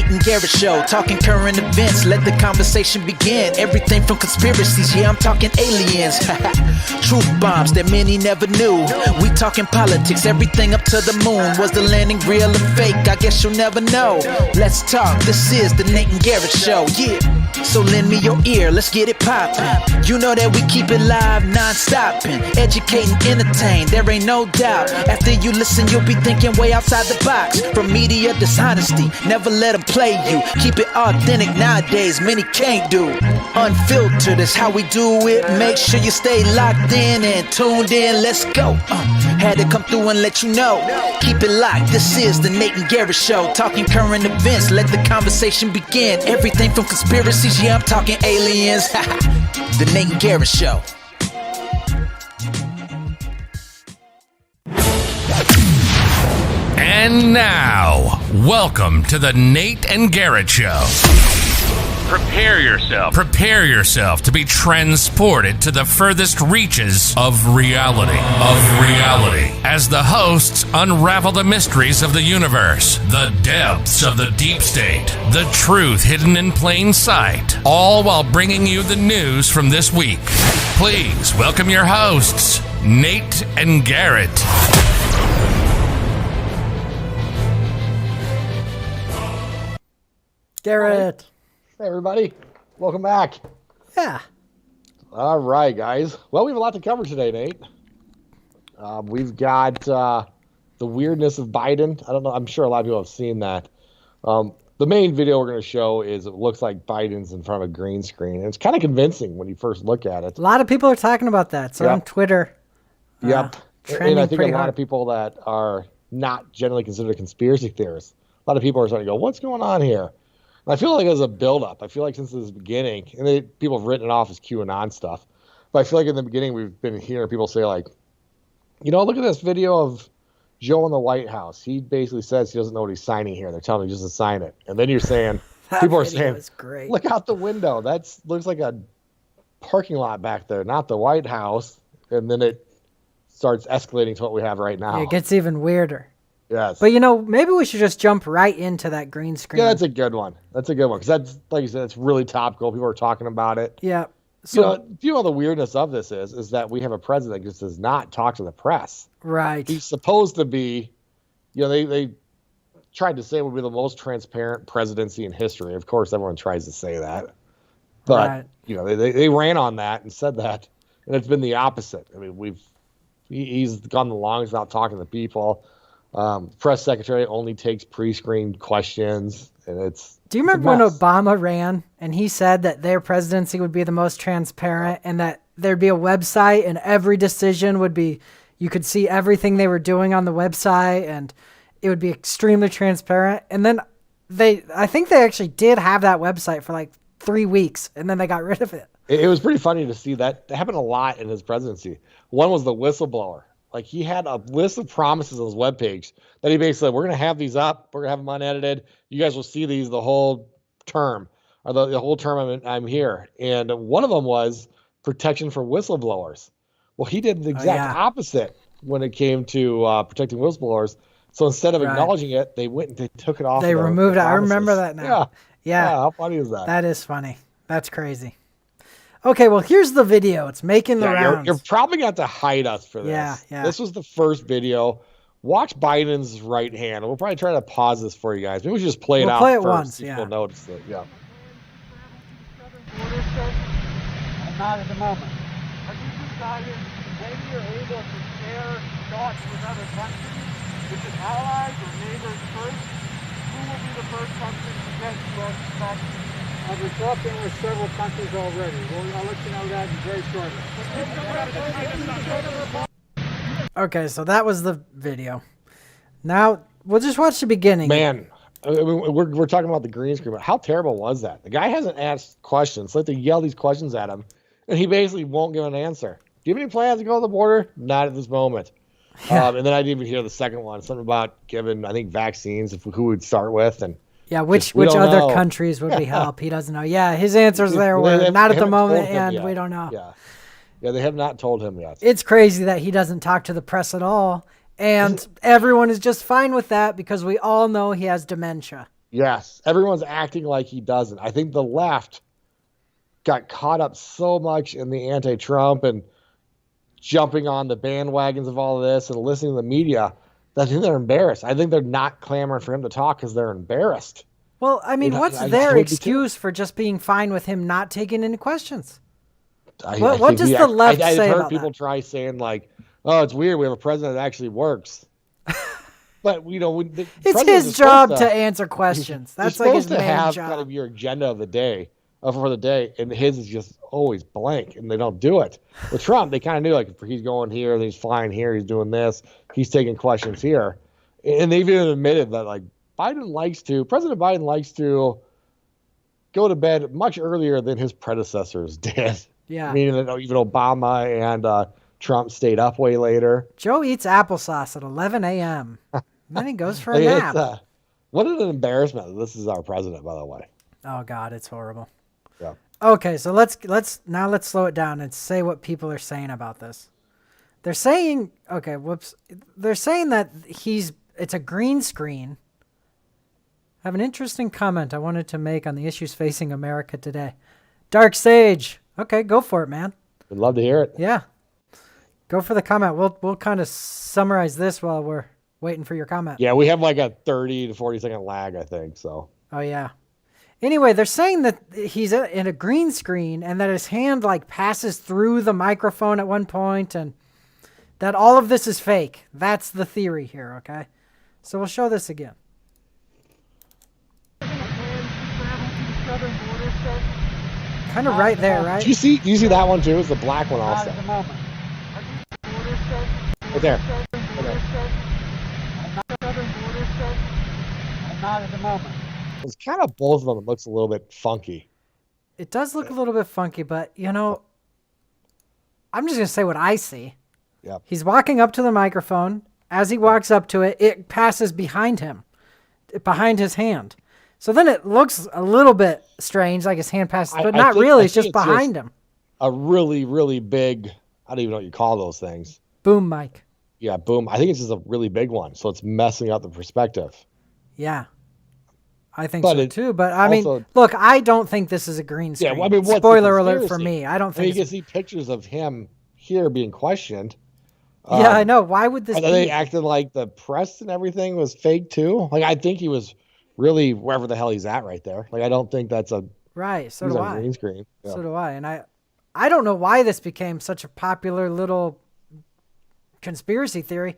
and Garrett Show, talking current events, let the conversation begin. Everything from conspiracies, yeah, I'm talking aliens. Truth bombs that many never knew. We talking politics, everything up to the moon. Was the landing real or fake? I guess you'll never know. Let's talk, this is the Nate and Garrett Show, yeah. So lend me your ear, let's get it poppin'. You know that we keep it live, non-stopping. Educating, entertain, there ain't no doubt. After you listen, you'll be thinking way outside the box. From media dishonesty, never let them play you. Keep it authentic nowadays, many can't do. Unfiltered is how we do it. Make sure you stay locked in and tuned in, let's go. Had to come through and let you know. Keep it locked, this is the Nate and Garrett Show. Talking current events, let the conversation begin. Everything from conspiracies, yeah, I'm talking aliens. The Nate and Garrett Show. And now, welcome to the Nate and Garrett Show. Prepare yourself. Prepare yourself to be transported to the furthest reaches of reality. As the hosts unravel the mysteries of the universe, the depths of the deep state, the truth hidden in plain sight, all while bringing you the news from this week. Please welcome your hosts, Nate and Garrett. Garrett. Hey, everybody. Welcome back. Yeah. All right, guys. Well, we have a lot to cover today, Nate. We've got the weirdness of Biden. I don't know. I'm sure a lot of people have seen that. The main video we're going to show is it looks like Biden's in front of a green screen. And it's kind of convincing when you first look at it. A lot of people are talking about that. So on Twitter. Yep. And I think a lot hard. of people that are not generally considered conspiracy theorists, a lot of people are starting to go, what's going on here? I feel like there's a buildup. I feel like since the beginning, and people have written it off as QAnon stuff, but I feel like in the beginning we've been hearing people say like, look at this video of Joe in the White House. He basically says he doesn't know what he's signing here. They're telling him just to sign it. And then you're saying, people are saying, great. Look out the window. Looks like a parking lot back there, not the White House. And then it starts escalating to what we have right now. Yeah, it gets even weirder. Yes. But, maybe we should just jump right into that green screen. Yeah, that's a good one. Because that's, like you said, it's really topical. People are talking about it. Yeah. So, the weirdness of this is that we have a president that just does not talk to the press. Right. He's supposed to be, they tried to say it would be the most transparent presidency in history. Of course, everyone tries to say that. But, they ran on that and said that. And it's been the opposite. I mean, he's gone the longest without talking to people. Press secretary only takes pre-screened questions, and it's. Do you remember when Obama ran and he said that their presidency would be the most transparent and that there'd be a website and every decision would be, you could see everything they were doing on the website and it would be extremely transparent. And then I think they actually did have that website for like 3 weeks and then they got rid of it. It was pretty funny to see that. It happened a lot in his presidency. One was the whistleblower. Like he had a list of promises on his webpage that he basically said, we're going to have these up. We're going to have them unedited. You guys will see these the whole term or the whole term I'm here. And one of them was protection for whistleblowers. Well, he did the exact opposite when it came to protecting whistleblowers. So instead of acknowledging it, they went and they took it off. They removed it. I remember that now. Yeah. How funny is that? That is funny. That's crazy. Okay, well, here's the video. It's making the rounds. You're probably going to have to hide us for this. Yeah. This was the first video. Watch Biden's right hand. We'll probably try to pause this for you guys. Maybe we should just play it out play it first. Once, People notice it. Yeah. Not at the moment. Have you decided when you're able to share thoughts with other countries, which is allies or neighbors first, who will be the first country to get your vaccine? I've been talking with several countries already. I'll let you know that very shortly. Okay, so that was the video. Now, we'll just watch the beginning. Man, we're talking about the green screen, but how terrible was that? The guy hasn't asked questions. So they yell these questions at him, and he basically won't give an answer. Do you have any plans to go to the border? Not at this moment. And then I didn't even hear the second one, something about giving, I think, vaccines, who we'd start with, and yeah, which other countries would we help? He doesn't know. Yeah, his answers there were not at the moment, and we don't know. Yeah, they have not told him yet. It's crazy that he doesn't talk to the press at all, and everyone is just fine with that because we all know he has dementia. Yes, everyone's acting like he doesn't. I think the left got caught up so much in the anti-Trump and jumping on the bandwagons of all of this and listening to the media that I think they're embarrassed. I think they're not clamoring for him to talk because they're embarrassed. Well, I mean, what's I their would be too. excuse for just being fine with him not taking any questions? I What think does the left I've say heard about people that? try saying like, "Oh, it's weird. We have a president that actually works." But It's his job to answer questions. That's you're like his supposed to main have job. kind of your agenda of the day, for the day, and his is just always blank, and they don't do it. With Trump, they kind of knew like if he's going here, then he's flying here, he's doing this, he's taking questions here, and they've even admitted that like President Biden likes to go to bed much earlier than his predecessors did. Yeah. Meaning that even Obama and Trump stayed up way later. Joe eats applesauce at 11 a.m. Then he goes for a Like, nap. what an embarrassment. This is our president, by the way. Oh God, it's horrible. Yeah. Okay, so let's slow it down and say what people are saying about this. They're saying, they're saying that it's a green screen. I have an interesting comment I wanted to make on the issues facing America today. Dark Sage. Okay, go for it, man. We'd love to hear it. Yeah. Go for the comment. We'll kind of summarize this while we're waiting for your comment. Yeah, we have like a 30 to 40-second lag, I think. So. Oh, yeah. Anyway, they're saying that he's in a green screen and that his hand like passes through the microphone at one point and that all of this is fake. That's the theory here, okay? So we'll show this again. Kind of right there, right? Do you see that one too? It's the black one also. Right there. Not at the moment. It's kind of both of them. It looks a little bit funky. It does look a little bit funky, but I'm just going to say what I see. Yeah. He's walking up to the microphone. As he walks up to it, it passes behind him, behind his hand. So then it looks a little bit strange, like his hand passes, but not really. It's just behind him. A really, really big, I don't even know what you call those things. Boom mic. Yeah, boom. I think it's just a really big one, so it's messing up the perspective. Yeah. I think But so it too. But I mean, also- look, I don't think this is a green screen. Yeah, well, I mean, what's the Spoiler alert for conspiracy? me. I don't I mean, think you can see pictures of him here being questioned. Yeah, I know. Why would this Are be? they acting like the press and everything was fake too? Like, I think he was really wherever the hell he's at right there. Like, I don't think that's Right, so he's do on I. green screen. Yeah. So do I. And I don't know why this became such a popular little conspiracy theory.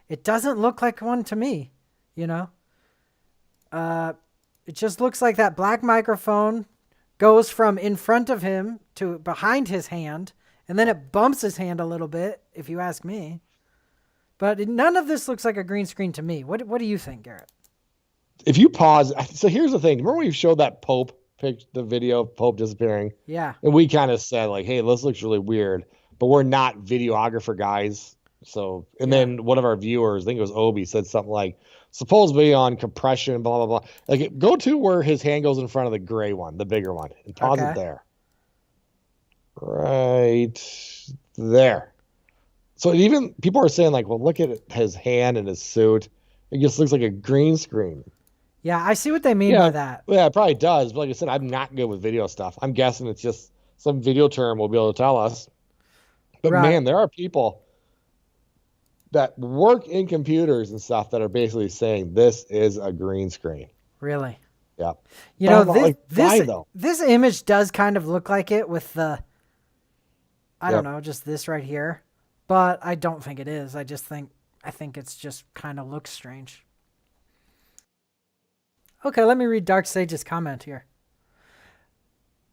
It doesn't look like one to me, It just looks like that black microphone goes from in front of him to behind his hand, and then it bumps his hand a little bit, if you ask me. But none of this looks like a green screen to me. What do you think, Garrett? If you pause, so here's the thing. Remember when you showed that Pope the video of Pope disappearing? Yeah. And we kind of said like, hey, this looks really weird, but we're not videographer guys. So, and then one of our viewers, I think it was Obi, said something like, supposedly on compression, blah, blah, blah. Like, go to where his hand goes in front of the gray one, the bigger one, and pause it there. Right there. So even people are saying like, well, look at his hand and his suit. It just looks like a green screen. Yeah, I see what they mean by that. Yeah, it probably does. But like I said, I'm not good with video stuff. I'm guessing it's just some video term will be able to tell us. But man, there are people that work in computers and stuff that are basically saying this is a green screen. Really? Yeah. Why though? This image does kind of look like it with the, I don't know, just this right here. But I don't think it is. I think it's just kind of looks strange. Okay, let me read Dark Sage's comment here.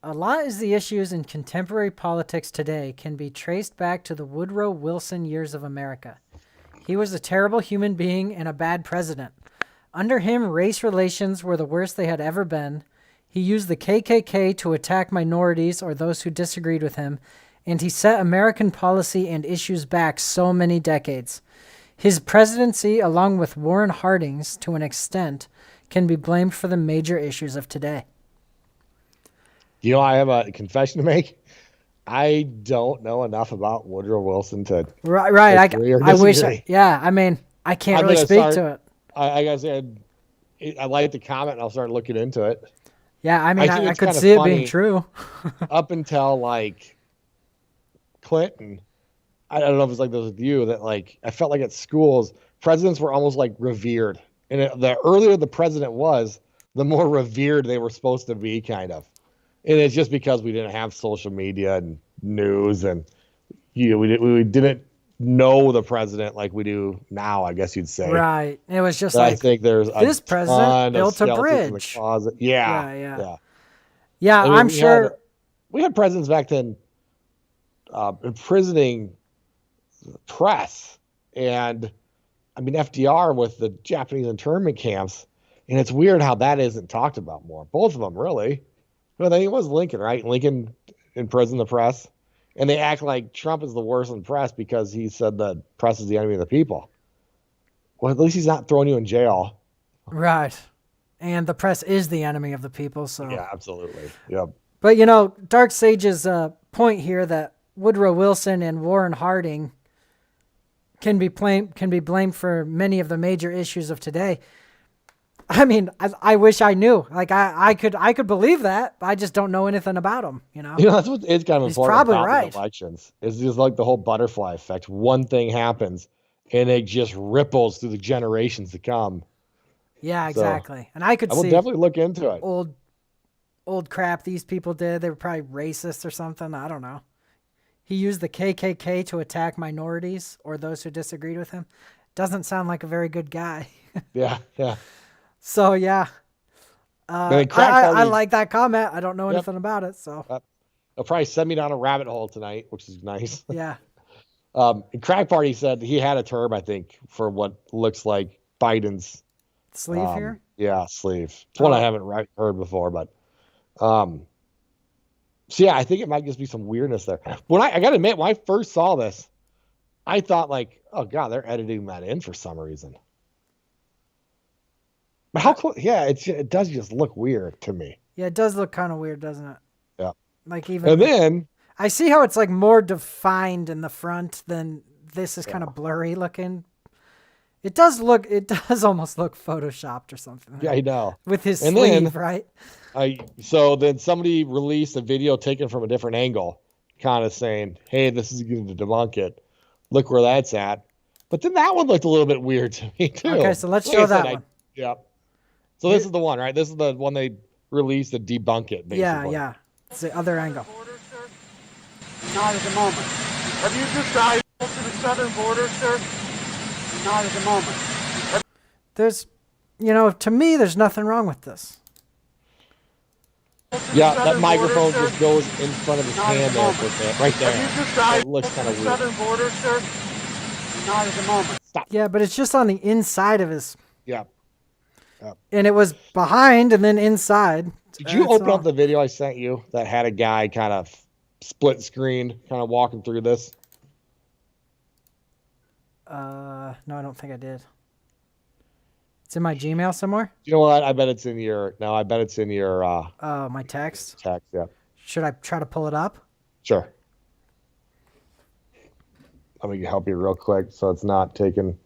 A lot of the issues in contemporary politics today can be traced back to the Woodrow Wilson years of America. He was a terrible human being and a bad president. Under him, race relations were the worst they had ever been. He used the KKK to attack minorities or those who disagreed with him, and he set American policy and issues back so many decades. His presidency, along with Warren Harding's to an extent, can be blamed for the major issues of today. I have a confession to make. I don't know enough about Woodrow Wilson to right. I wish. I mean, I can't really speak to it. I gotta say, I liked the comment and I'll start looking into it. Yeah, I mean, I think I it's could kinda see it funny. being true. Up until like Clinton, I don't know if it's like this with you, that like I felt like at schools, presidents were almost like revered. And the earlier the president was, the more revered they were supposed to be, kind of. And it's just because we didn't have social media and news, and we didn't know the president like we do now, I guess you'd say. Right. It was just But I like, think there's this a president ton of built a skeletons in the bridge. closet. Yeah, Yeah. yeah. Yeah, I mean, I'm sure. we had presidents back then imprisoning the press, and I mean FDR with the Japanese internment camps, and it's weird how that isn't talked about more. Both of them, really. But I think it was Lincoln, right? Lincoln imprisoned the press, and they act like Trump is the worst in the press because he said the press is the enemy of the people. Well, at least he's not throwing you in jail. Right. And the press is the enemy of the people. So Yeah, absolutely. Yep. But, Dark Sage's point here that Woodrow Wilson and Warren Harding can be blamed for many of the major issues of today. I mean, I wish I knew. Like, I could believe that, but I just don't know anything about them, That's what is kind of He's important probably about right. the elections. It's just like the whole butterfly effect. One thing happens, and it just ripples through the generations to come. Yeah, exactly. And I could will see definitely look into it. old crap these people did. They were probably racist or something. I don't know. He used the KKK to attack minorities or those who disagreed with him. Doesn't sound like a very good guy. Yeah. So, yeah. I like that comment. I don't know anything about it, so. They'll probably send me down a rabbit hole tonight, which is nice. Yeah. And Crack Party said he had a term, I think, for what looks like Biden's sleeve here? Yeah, sleeve. It's one I haven't heard before, but so yeah, I think it might just be some weirdness there. When I got to admit, when I first saw this, I thought like, oh god, they're editing that in for some reason. But how close? Yeah, it does just look weird to me. Yeah, it does look kind of weird, doesn't it? Yeah. Like even. And then I see how it's like more defined in the front than this is kind of blurry looking. It does almost look photoshopped or something. Yeah, I know. With his sleeve, right? So then somebody released a video taken from a different angle, kind of saying, hey, this is going to debunk it. Look where that's at. But then that one looked a little bit weird to me, too. Okay, so let's show that one. Yeah. So this is the one, right? This is the one they released to debunk it, basically. Yeah. It's the other angle. Not at the moment. Have you decided to the southern border, sir? Not at the moment. There's, to me, there's nothing wrong with this. Yeah, that microphone just goes in front of his hand there for a bit, right there. Have you decided it looks kind of weird. Southern border, sir? Not at the moment. Stop. Yeah, but it's just on the inside of his. Yeah. And it was behind and then inside. Did you open up the video I sent you that had a guy kind of split screen, kind of walking through this? No, I don't think I did. It's in my Gmail somewhere. You know what? I bet it's in your. No, I bet it's in your. My text. Text, yeah. Should I try to pull it up? Sure. Let me help you real quick so it's not taking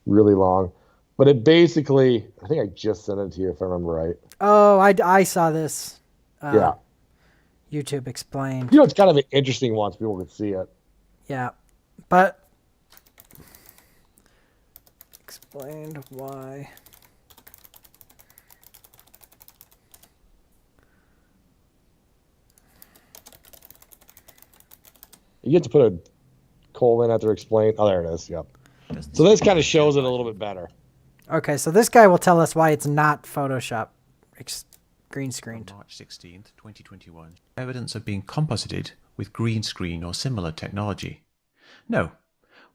really long. But it basically, I think I just sent it to you if I remember right. Oh, I saw this. Yeah. YouTube explained. It's kind of an interesting one so people can see it. Yeah. But explained why. You get to put a colon after explain. Oh, there it is. Yep. So this kind of shows it a little bit better. Okay, so this guy will tell us why it's not Photoshop green screened. March 16th, 2021. Evidence of being composited with green screen or similar technology. No.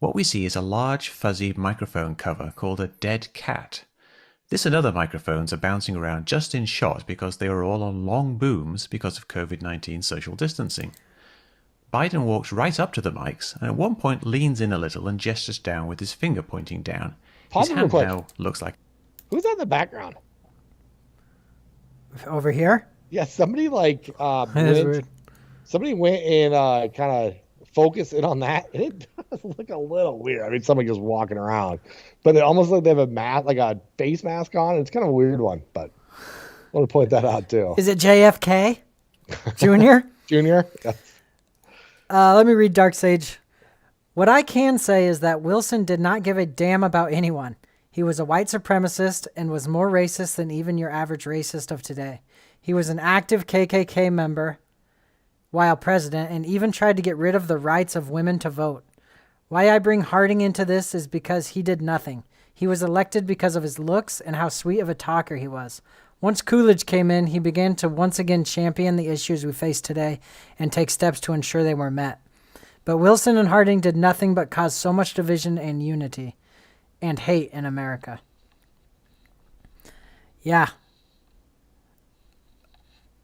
What we see is a large fuzzy microphone cover called a dead cat. This and other microphones are bouncing around just in shot because they are all on long booms because of COVID-19 social distancing. Biden walks right up to the mics and at one point leans in a little and gestures down with his finger pointing down. His hand now looks like... Who's on the background? Over here? Yeah, somebody weird. somebody went and kind of focused in on that. And does look a little weird. I mean, somebody just walking around, but it almost like they have a mask, like a face mask on. It's kind of a weird one, but I want to point that out too. Is it JFK Jr.? Junior? Yeah. Let me read Dark Sage. What I can say is that Wilson did not give a damn about anyone. He was a white supremacist and was more racist than even your average racist of today. He was an active KKK member while president and even tried to get rid of the rights of women to vote. Why I bring Harding into this is because he did nothing. He was elected because of his looks and how sweet of a talker he was. Once Coolidge came in, he began to once again champion the issues we face today and take steps to ensure they were met. But Wilson and Harding did nothing but cause so much division and unity and hate in America. Yeah.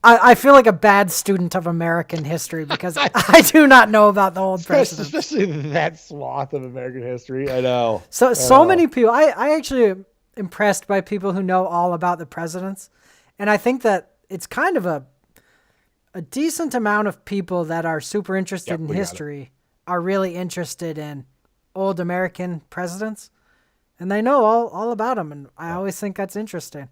I feel like a bad student of American history because I do not know about the old presidents. Especially that swath of American history. I know. So many people. I actually am impressed by people who know all about the presidents. And I think that it's kind of a decent amount of people that are super interested in history are really interested in old American presidents. And they know all about them. And I always think that's interesting.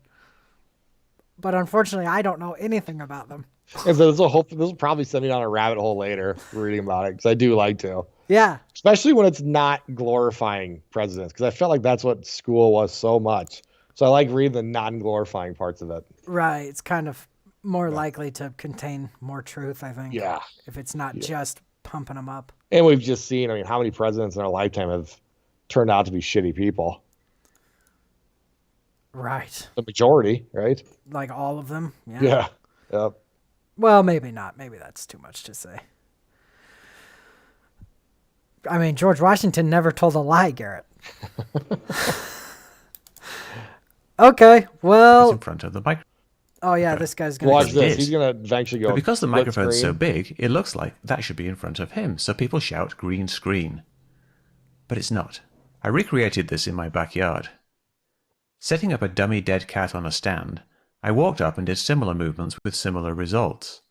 But unfortunately, I don't know anything about them. And so this will probably send me down a rabbit hole later reading about it because I do like to. Yeah. Especially when it's not glorifying presidents because I felt like that's what school was so much. So I like reading the non-glorifying parts of it. Right. It's kind of more likely to contain more truth, I think. Yeah. If it's not just pumping them up. And we've just seen, I mean, how many presidents in our lifetime have turned out to be shitty people? Right. The majority, right? Like all of them? Yeah. Yep. Well, maybe not. Maybe that's too much to say. I mean, George Washington never told a lie, Garrett. Okay, well... He's in front of the microphone. Oh, yeah, this guy's going to... Watch this. He's going to eventually go... But because the microphone's so screen. big, it looks like that should be in front of him, so people shout green screen. But it's not. I recreated this in my backyard. Setting up a dummy dead cat on a stand, I walked up and did similar movements with similar results.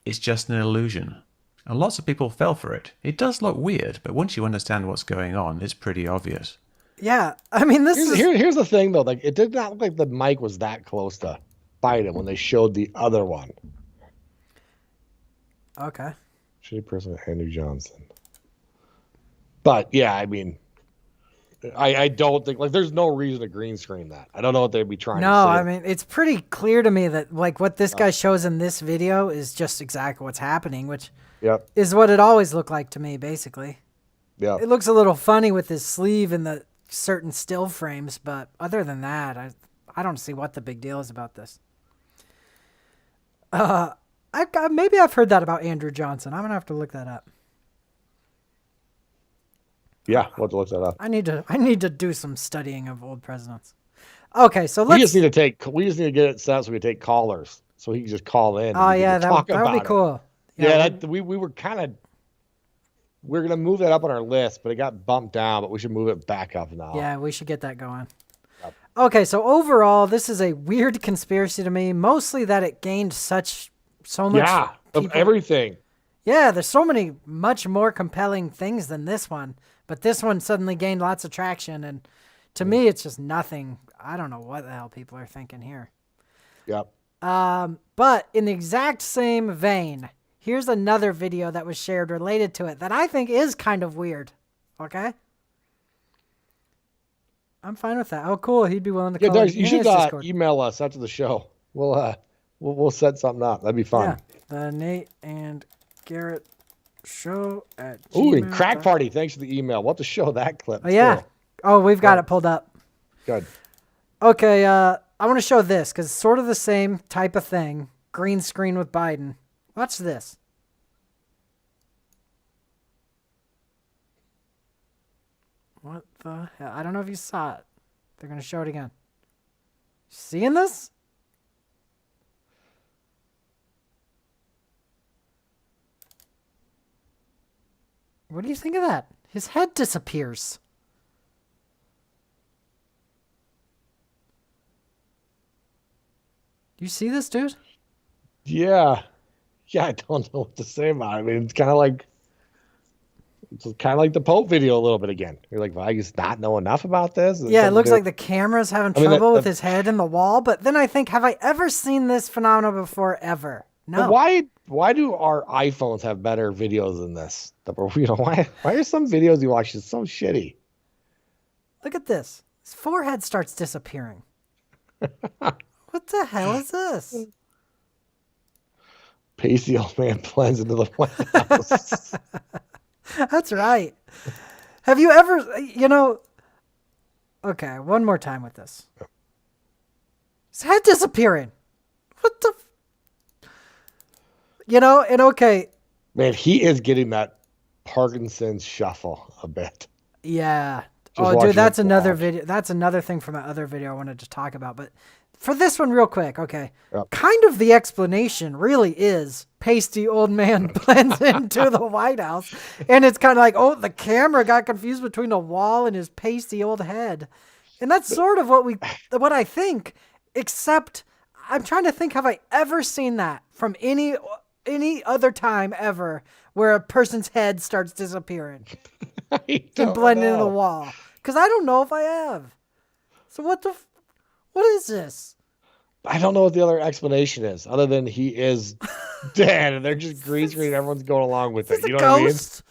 It's just an illusion. And lots of people fell for it. It does look weird, but once you understand what's going on, it's pretty obvious. Yeah, I mean, Here's the thing, though. Like, it did not look like the mic was that close to Biden when they showed the other one. Okay. Shitty person, Andrew Johnson. But, yeah, I mean... I don't think there's no reason to green screen that. I don't know what they'd be trying to say. No, I mean, it's pretty clear to me that like what this guy shows in this video is just exactly what's happening, which is what it always looked like to me, basically. Yeah. It looks a little funny with his sleeve and the certain still frames, but other than that, I don't see what the big deal is about this. Maybe I've heard that about Andrew Johnson. I'm gonna have to look that up. Yeah, we'll have to look that up. I need to do some studying of old presidents. Okay, so we just need to get it set up so we take callers, so he can just call in. Oh yeah, that would be cool. Yeah, we were gonna move that up on our list, but it got bumped down. But we should move it back up now. Yeah, we should get that going. Yep. Okay, so overall, this is a weird conspiracy to me. Mostly that it gained so much. Yeah, of everything. Yeah, there's so many much more compelling things than this one. But this one suddenly gained lots of traction, and to me, it's just nothing. I don't know what the hell people are thinking here. Yep. But in the exact same vein, here's another video that was shared related to it that I think is kind of weird. Okay? I'm fine with that. Oh, cool. He'd be willing to call Doug, you should email us after the show. We'll set something up. That'd be fun. Yeah. The Nate and Garrett show at Ooh, and Crack Party, thanks for the email. We'll have to show that clip. Oh, yeah. Oh, we've got it pulled up. Good. Okay, I want to show this because it's sort of the same type of thing. Green screen with Biden. Watch this. What the hell? I don't know if you saw it. They're going to show it again. Seeing this? What do you think of that? His head disappears. You see this, dude? Yeah. Yeah, I don't know what to say about it. I mean, it's kind of like... It's kind of like the Pope video a little bit again. You're like, well, I just not know enough about this. Yeah, it looks like the camera's having I mean, trouble with his head in the wall. But then I think, have I ever seen this phenomenon before? Ever? No. Why do our iPhones have better videos than this? Why are some videos you watch just so shitty? Look at this. His forehead starts disappearing. What the hell is this? Pasty old man blends into the White House. That's right. Have you ever, okay, one more time with this. His head disappearing. What the? And okay. Man, he is getting that Parkinson's shuffle a bit. Yeah. Just Dude, that's watching another it. video. That's another thing from that other video I wanted to talk about. But for this one, real quick, okay. Yep. Kind of the explanation really is pasty old man blends into the White House. And it's kind of like, oh, the camera got confused between the wall and his pasty old head. And that's sort of what I think, except I'm trying to think, have I ever seen that from any other time ever where a person's head starts disappearing and blending into the wall? Because I don't know if I have. So what is this? I don't know what the other explanation is, other than he is dead and they're just green screen and everyone's going along with it. Is You a know what I mean? ghost?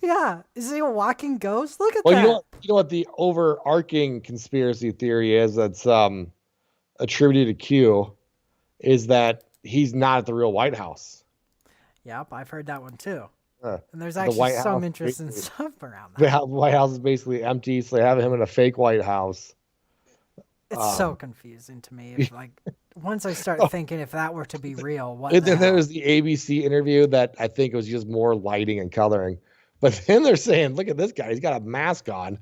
Yeah. Is he a walking ghost? Look at Well, that. you know what the overarching conspiracy theory is that's attributed to Q is that he's not at the real White House. Yep, I've heard that one too. And there's the actually White some House interesting basically- stuff around The that. White House is basically empty, so they have him in a fake White House. It's so confusing to me. If, like, once I start thinking if that were to be real, what And the then there hell? was the ABC interview that I think was just more lighting and coloring. But then they're saying, look at this guy. He's got a mask on.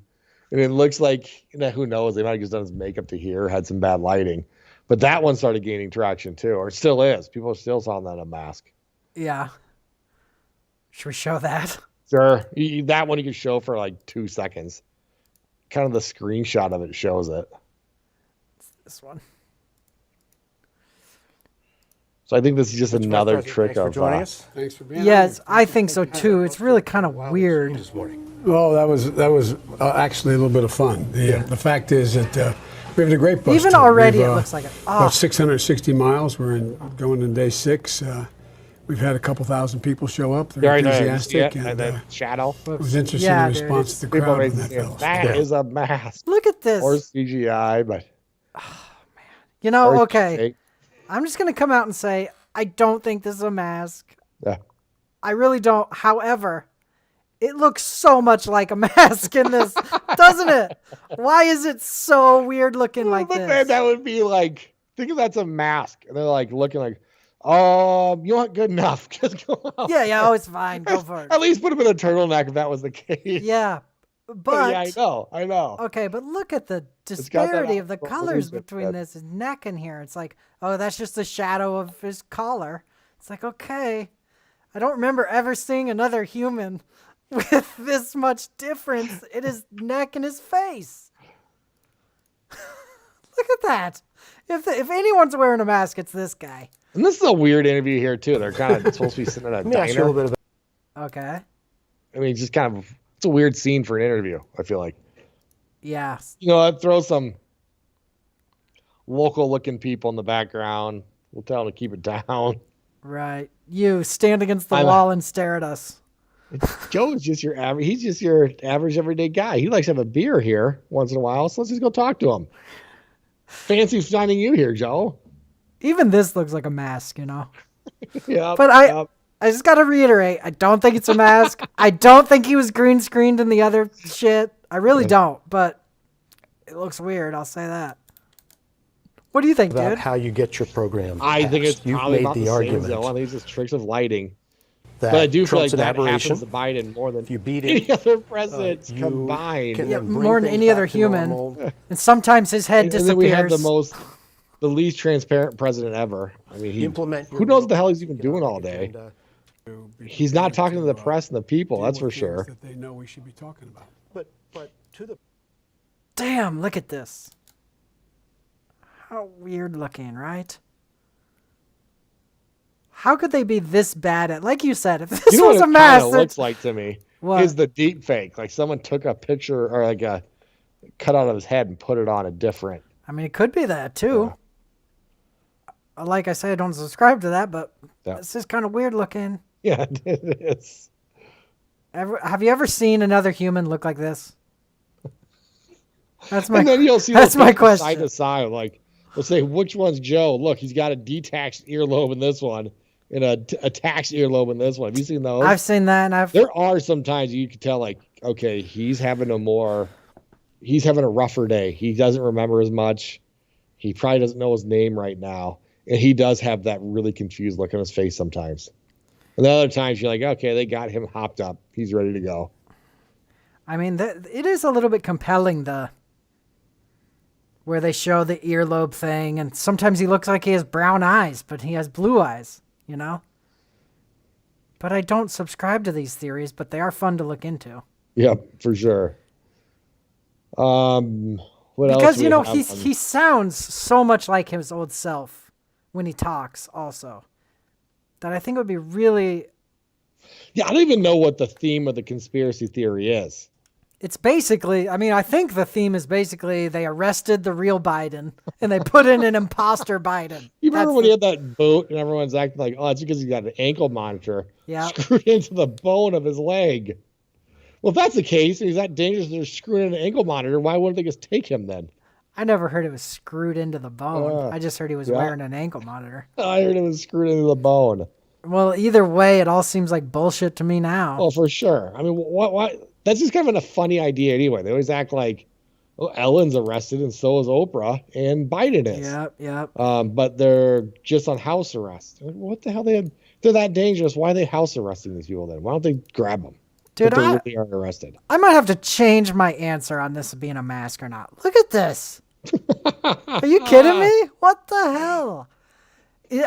And it looks like, who knows? They might have just done his makeup to here, had some bad lighting. But that one started gaining traction too, or it still is. People are still selling that a mask. Yeah. Should we show that? Sure. That one you can show for like 2 seconds. Kind of the screenshot of it shows it. This one. So I think this is just another President, trick thanks for of joining us. Thanks for being Yes, I think so too. It's really kind of weird. This morning. Well, that was actually a little bit of fun. The fact is that we have a great bus. Even tour. already We've, it looks like it. About 660 miles. We're going in day 6. We've had a couple thousand people show up. They're Very nice. enthusiastic. Yeah, and, and the shadow. it was interesting Yeah, the dude, response to the People crowd are when that fell. that is a mask. Look at this. Or CGI, but or Okay. fake. I'm just going to come out and say, I don't think this is a mask. Yeah. I really don't. However, it looks so much like a mask in this, doesn't it? Why is it so weird looking like But then this? that would be like, think of that's a mask. And they're like looking like, oh, you want good enough. Just go out. Yeah, oh, it's fine. Go for it. At least put him in a turtleneck if that was the case. Yeah, but yeah, I know. okay, but look at the got that disparity of the awful colors illusion, between but- this neck and here. It's like, oh, that's just the shadow of his collar. It's like, okay, I don't remember ever seeing another human with this much difference in his neck and his face. Look at that. If anyone's wearing a mask, it's this guy. And this is a weird interview here too. They're kind of supposed to be sitting in a Let me ask you a diner. little bit about Okay. I mean, just kind of, it's a weird scene for an interview, I feel like. Yeah. I'd throw some local looking people in the background. We'll tell them to keep it down. Right. You stand against the I'm- wall and stare at us. Joe is just your average. He's just your average everyday guy. He likes to have a beer here once in a while. So let's just go talk to him. Fancy finding you here, Joe. Even this looks like a mask, Yeah. But I just got to reiterate, I don't think it's a mask. I don't think he was green screened in the other shit. I really don't, but it looks weird. I'll say that. What do you think, dude? how you get your program. I think it's passed. You've probably made about the the argument same, though. I think it's just tricks of lighting. that But I do feel like Trump's an that aberration. happens to Biden more than If you beat any it, other presidents you combined. can Yeah, then bring more than things any back other to human. normal. And sometimes his head And disappears. then we have the least transparent president ever. I mean, Implement your who knows what the hell rules, he's even get doing on all the day? agenda. He's not talking to the press and the people, that's for sure. That they know we should be talking about. But to the Damn, look at this. How weird looking, right? How could they be this bad at, like you said, if this You know was what a it mask, kind of looks like to me? What? is the deep fake. Like someone took a picture or like a cutout of his head and put it on a different. I mean, it could be that too. Like I said, I don't subscribe to that, but this is kind of weird looking. Yeah, it is. Have you ever seen another human look like this? That's my. And then you'll see that's my question. Side to side, like we'll say which one's Joe. Look, he's got a detached earlobe in this one, and a attached earlobe in this one. Have you seen those? I've seen that, and There are sometimes you can tell, like, okay, he's having a rougher day. He doesn't remember as much. He probably doesn't know his name right now, and he does have that really confused look on his face sometimes. And the other times you're like, okay, they got him hopped up. He's ready to go. I mean, it is a little bit compelling, where they show the earlobe thing, and sometimes he looks like he has brown eyes, but he has blue eyes, you know? But I don't subscribe to these theories, but they are fun to look into. Yep, for sure. What else? Because, you know, he sounds so much like his old self when he talks also, that I think it would be really... Yeah, I don't even know what the theme of the conspiracy theory is. It's basically, I mean, I think the theme is basically they arrested the real Biden and they put in an imposter Biden. You remember when he had that boot and everyone's acting like, oh, it's because he's got an ankle monitor screwed into the bone of his leg. Well, if that's the case, and he's that dangerous, they're screwing in an ankle monitor, why wouldn't they just take him then? I never heard it was screwed into the bone. I just heard he was wearing an ankle monitor. I heard it was screwed into the bone. Well, either way, it all seems like bullshit to me now. Oh, for sure. I mean, what? That's just kind of a funny idea anyway. They always act like, oh, Ellen's arrested and so is Oprah and Biden is. Yep. But they're just on house arrest. What the hell? They're that dangerous. Why are they house arresting these people then? Why don't they grab them? Dude, they really aren't arrested. I might have to change my answer on this being a mask or not. Look at this. Are you kidding me? What the hell?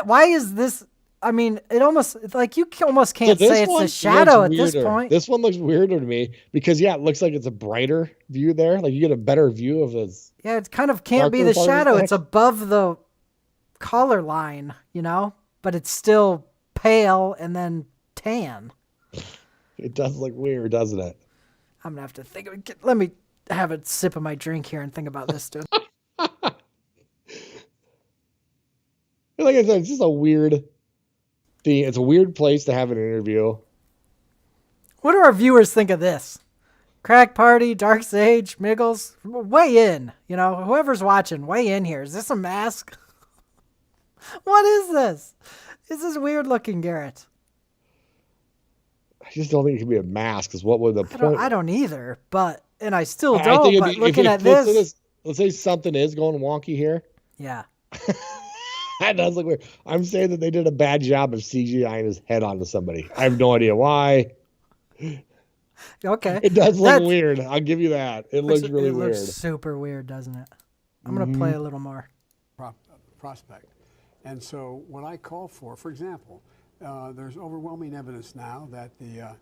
Why is this? I mean, it almost, like, you almost can't say it's a shadow at this point. This one looks weirder to me because, yeah, it looks like it's a brighter view there. Like, you get a better view of his. Yeah, it kind of can't be the shadow. It's above the collar line, you know? But it's still pale and then tan. It does look weird, doesn't it? I'm going to have to think of it. Let me have a sip of my drink here and think about this, dude. Like I said, it's just a weird thing. It's a weird place to have an interview. What do our viewers think of this? Crack Party, Dark Sage, Miggles, weigh in. You know, whoever's watching, weigh in here. Is this a mask? What is this? This is weird looking, Garrett. I just don't think it could be a mask. Because what would the point? I don't either. But I still don't. But looking at this, let's say something is going wonky here. Yeah. That does look weird. I'm saying that they did a bad job of CGIing his head onto somebody. I have no idea why. Okay. It does look weird. I'll give you that. It looks really weird. It looks super weird, doesn't it? I'm going to play a little more. Prospect. And so what I call for example, there's overwhelming evidence now that the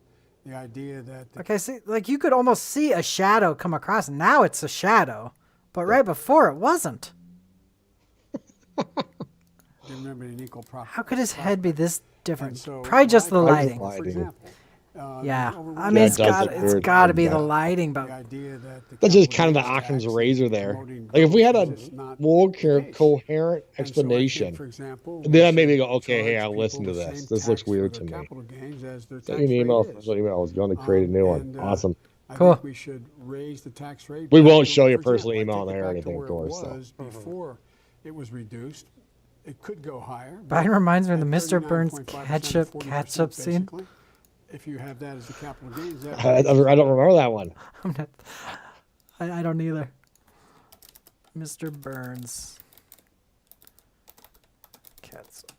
idea that... Okay, see, like, you could almost see a shadow come across. Now it's a shadow. But right before, it wasn't. How could his head be this different? So probably just the lighting. For example, yeah, I mean, it's got to be the lighting, but that's just kind of the Occam's razor there. Like, if we had a more coherent explanation, then I maybe go, okay, hey, I'll listen to this. This looks weird to me. Send me an email. I was going to create a new one. Awesome. Cool. We should raise the tax rate. We won't show your personal email on there or anything, of course. Before it was reduced. It could go higher. Brian reminds me of the Mr. Burns ketchup scene. If you have that as the capital gains, I don't remember that one. I don't either. Mr. Burns ketchup.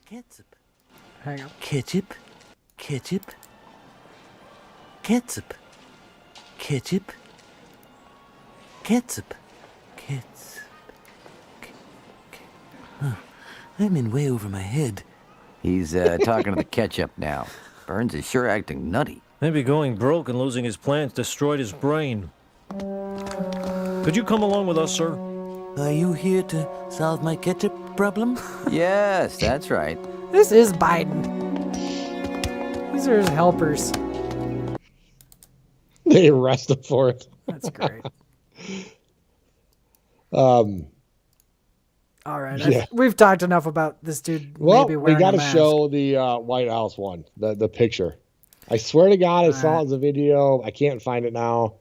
Ketchup. Hang on. Ketchup. Ketchup. Ketchup. Ketchup. Ketchup. Ketchup. Huh. I'm in way over my head. He's talking to the ketchup now. Burns is sure acting nutty. Maybe going broke and losing his plans destroyed his brain. Could you come along with us, sir? Are you here to solve my ketchup problem? Yes, that's right. This is Biden. These are his helpers. They arrest him for it. That's great. All right. Yeah. We've talked enough about this dude. Well, maybe we wearing got a to mask. show the White House one, the picture. I swear to God, I saw it as a video. I can't find it now.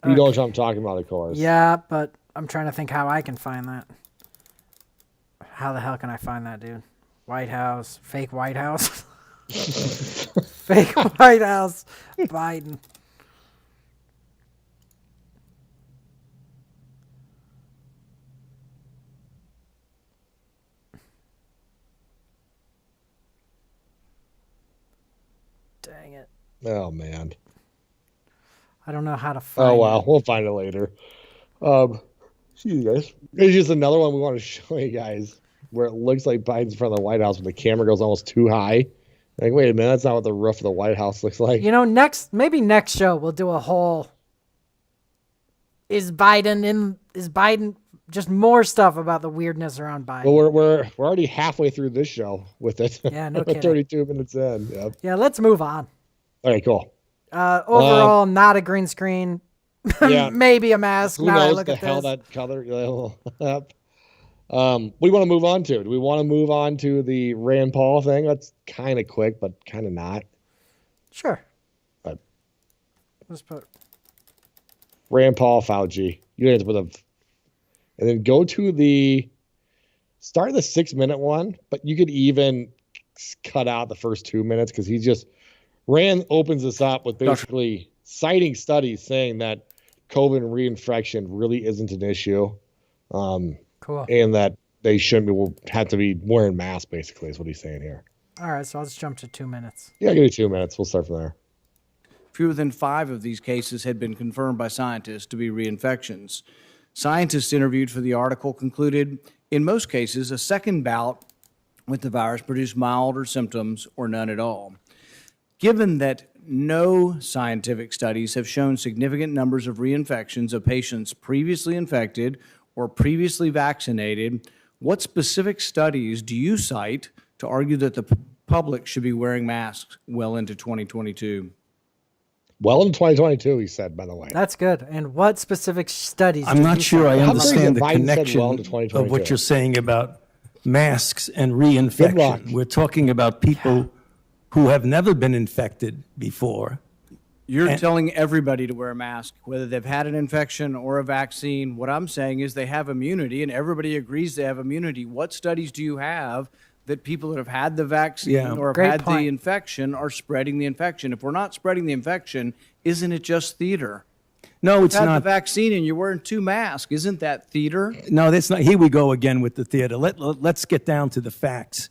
You know what I'm talking about, of course. Yeah, but I'm trying to think how I can find that. How the hell can I find that, dude? White House, fake White House, fake White House, Biden. Dang it. Oh, man. I don't know how to find Oh, well, it. we'll find it later. Excuse you guys. There's just another one we want to show you guys where it looks like Biden's in front of the White House, but the camera goes almost too high. Like, wait a minute, that's not what the roof of the White House looks like. You know, maybe next show we'll do a whole is Biden just more stuff about the weirdness around Biden. Well, we're already halfway through this show with it. Yeah, no We're kidding. 32 minutes in. Yep. Yeah, let's move on. All right, cool. Overall, not a green screen. Yeah. Maybe a mask. Who Now I knows look the at hell this. that color? Yep. What do you want to move on to? Do we want to move on to the Rand Paul thing? That's kind of quick, but kind of not. Sure. But Let's put Rand Paul, Fauci. You have to put and then go to the start of the 6-minute one, but you could even cut out the first 2 minutes because Rand opens this up with basically citing studies saying that COVID reinfection really isn't an issue. cool. And that they have to be wearing masks, basically, is what he's saying here. All right, so let's jump to 2 minutes. Yeah, give me 2 minutes. We'll start from there. Fewer than 5 of these cases had been confirmed by scientists to be reinfections. Scientists interviewed for the article concluded, in most cases, a second bout with the virus produced milder symptoms or none at all. Given that no scientific studies have shown significant numbers of reinfections of patients previously infected or previously vaccinated, what specific studies do you cite to argue that the public should be wearing masks well into 2022? Well into 2022, he said, by the way. That's good. And what specific studies? I'm do not you sure I cite? understand the Biden said connection well into of 2022. what you're saying about masks and Good luck. reinfection. We're talking about people who have never been infected before. You're telling everybody to wear a mask, whether they've had an infection or a vaccine. What I'm saying is they have immunity, and everybody agrees they have immunity. What studies do you have that people that have had the vaccine or have Great had point. the infection are spreading the infection? If we're not spreading the infection, isn't it just theater? No, it's You've had not. the vaccine and you're wearing 2 masks. Isn't that theater? No, that's not. Here we go again with the theater. Let's get down to the facts.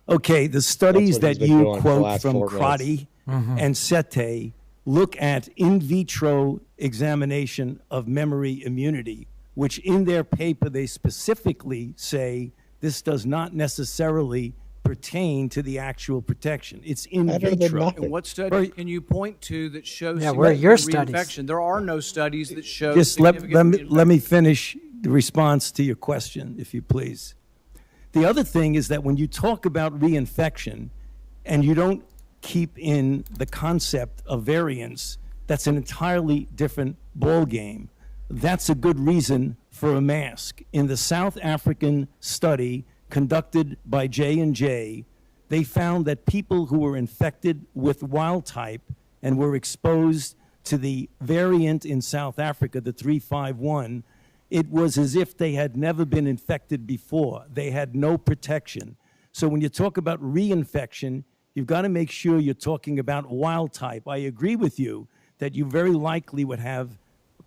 Okay, the studies That's what that he's been you doing for the quote last from 4 minutes. Crotty and Sete look at in vitro examination of memory immunity, which in their paper they specifically say this does not necessarily pertain to the actual protection. It's in Better than vitro. nothing. And what study can you point to that shows Yeah, where are your studies? reinfection? There are no studies that show Just let significant me finish the response to your question, if you please. The other thing is that when you talk about reinfection and you don't keep in the concept of variants, that's an entirely different ballgame. That's a good reason for a mask. In the South African study conducted by J&J, they found that people who were infected with wild type and were exposed to the variant in South Africa, the 351, it was as if they had never been infected before. They had no protection. So when you talk about reinfection, you've got to make sure you're talking about wild type. I agree with you that you very likely would have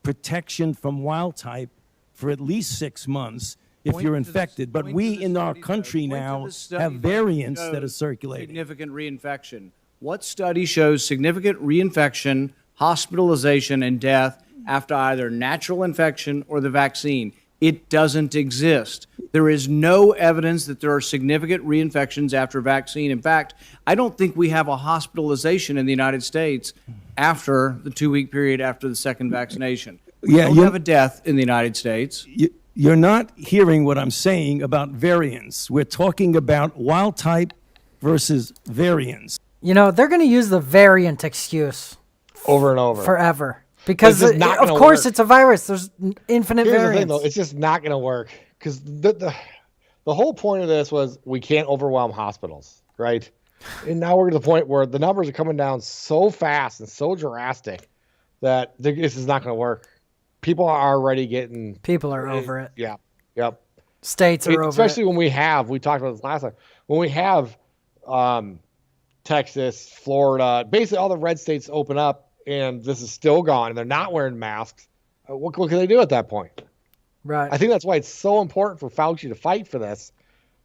protection from wild type for at least 6 months if you're infected. But we in our country now have variants that are circulating. Significant reinfection. What study shows significant reinfection, hospitalization, and death after either natural infection or the vaccine? It doesn't exist. There is no evidence that there are significant reinfections after vaccine. In fact, I don't think we have a hospitalization in the United States after the 2-week period after the second vaccination. We don't have a death in the United States. You're not hearing what I'm saying about variants. We're talking about wild type versus variants. You know, they're going to use the variant excuse over and over forever because, it's not of course, work. it's a virus. There's infinite Here's variants. the thing, though. It's just not going to work because the whole point of this was we can't overwhelm hospitals, right? And now we're to the point where the numbers are coming down so fast and so drastic that this is not going to work. People are already getting... People are over it. Yeah. Yep. States are over especially it. when we talked about this last time, when we have Texas, Florida, basically all the red states open up and this is still gone and they're not wearing masks. What can they do at that point? Right. I think that's why it's so important for Fauci to fight for this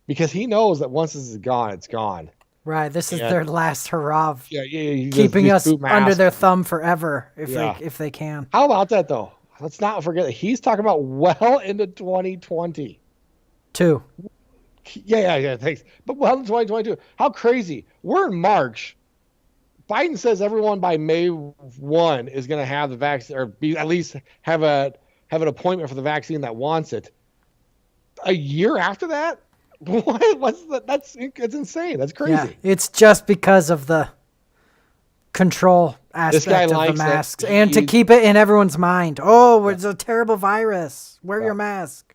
because he knows that once this is gone, it's gone. Right. This is their last hurrah of keeping keeping us under their thumb forever if they can. How about that, though? Let's not forget that he's talking about well into 2020. Yeah, thanks. But well into 2022. How crazy. We're in March. Biden says everyone by May 1 is going to have the vaccine or at least have an appointment for the vaccine that wants it. A year after that? What's that? It's insane. That's crazy. Yeah, it's just because of the control aspect of the masks and to keep it in everyone's mind. Oh, it's a terrible virus. Wear your mask.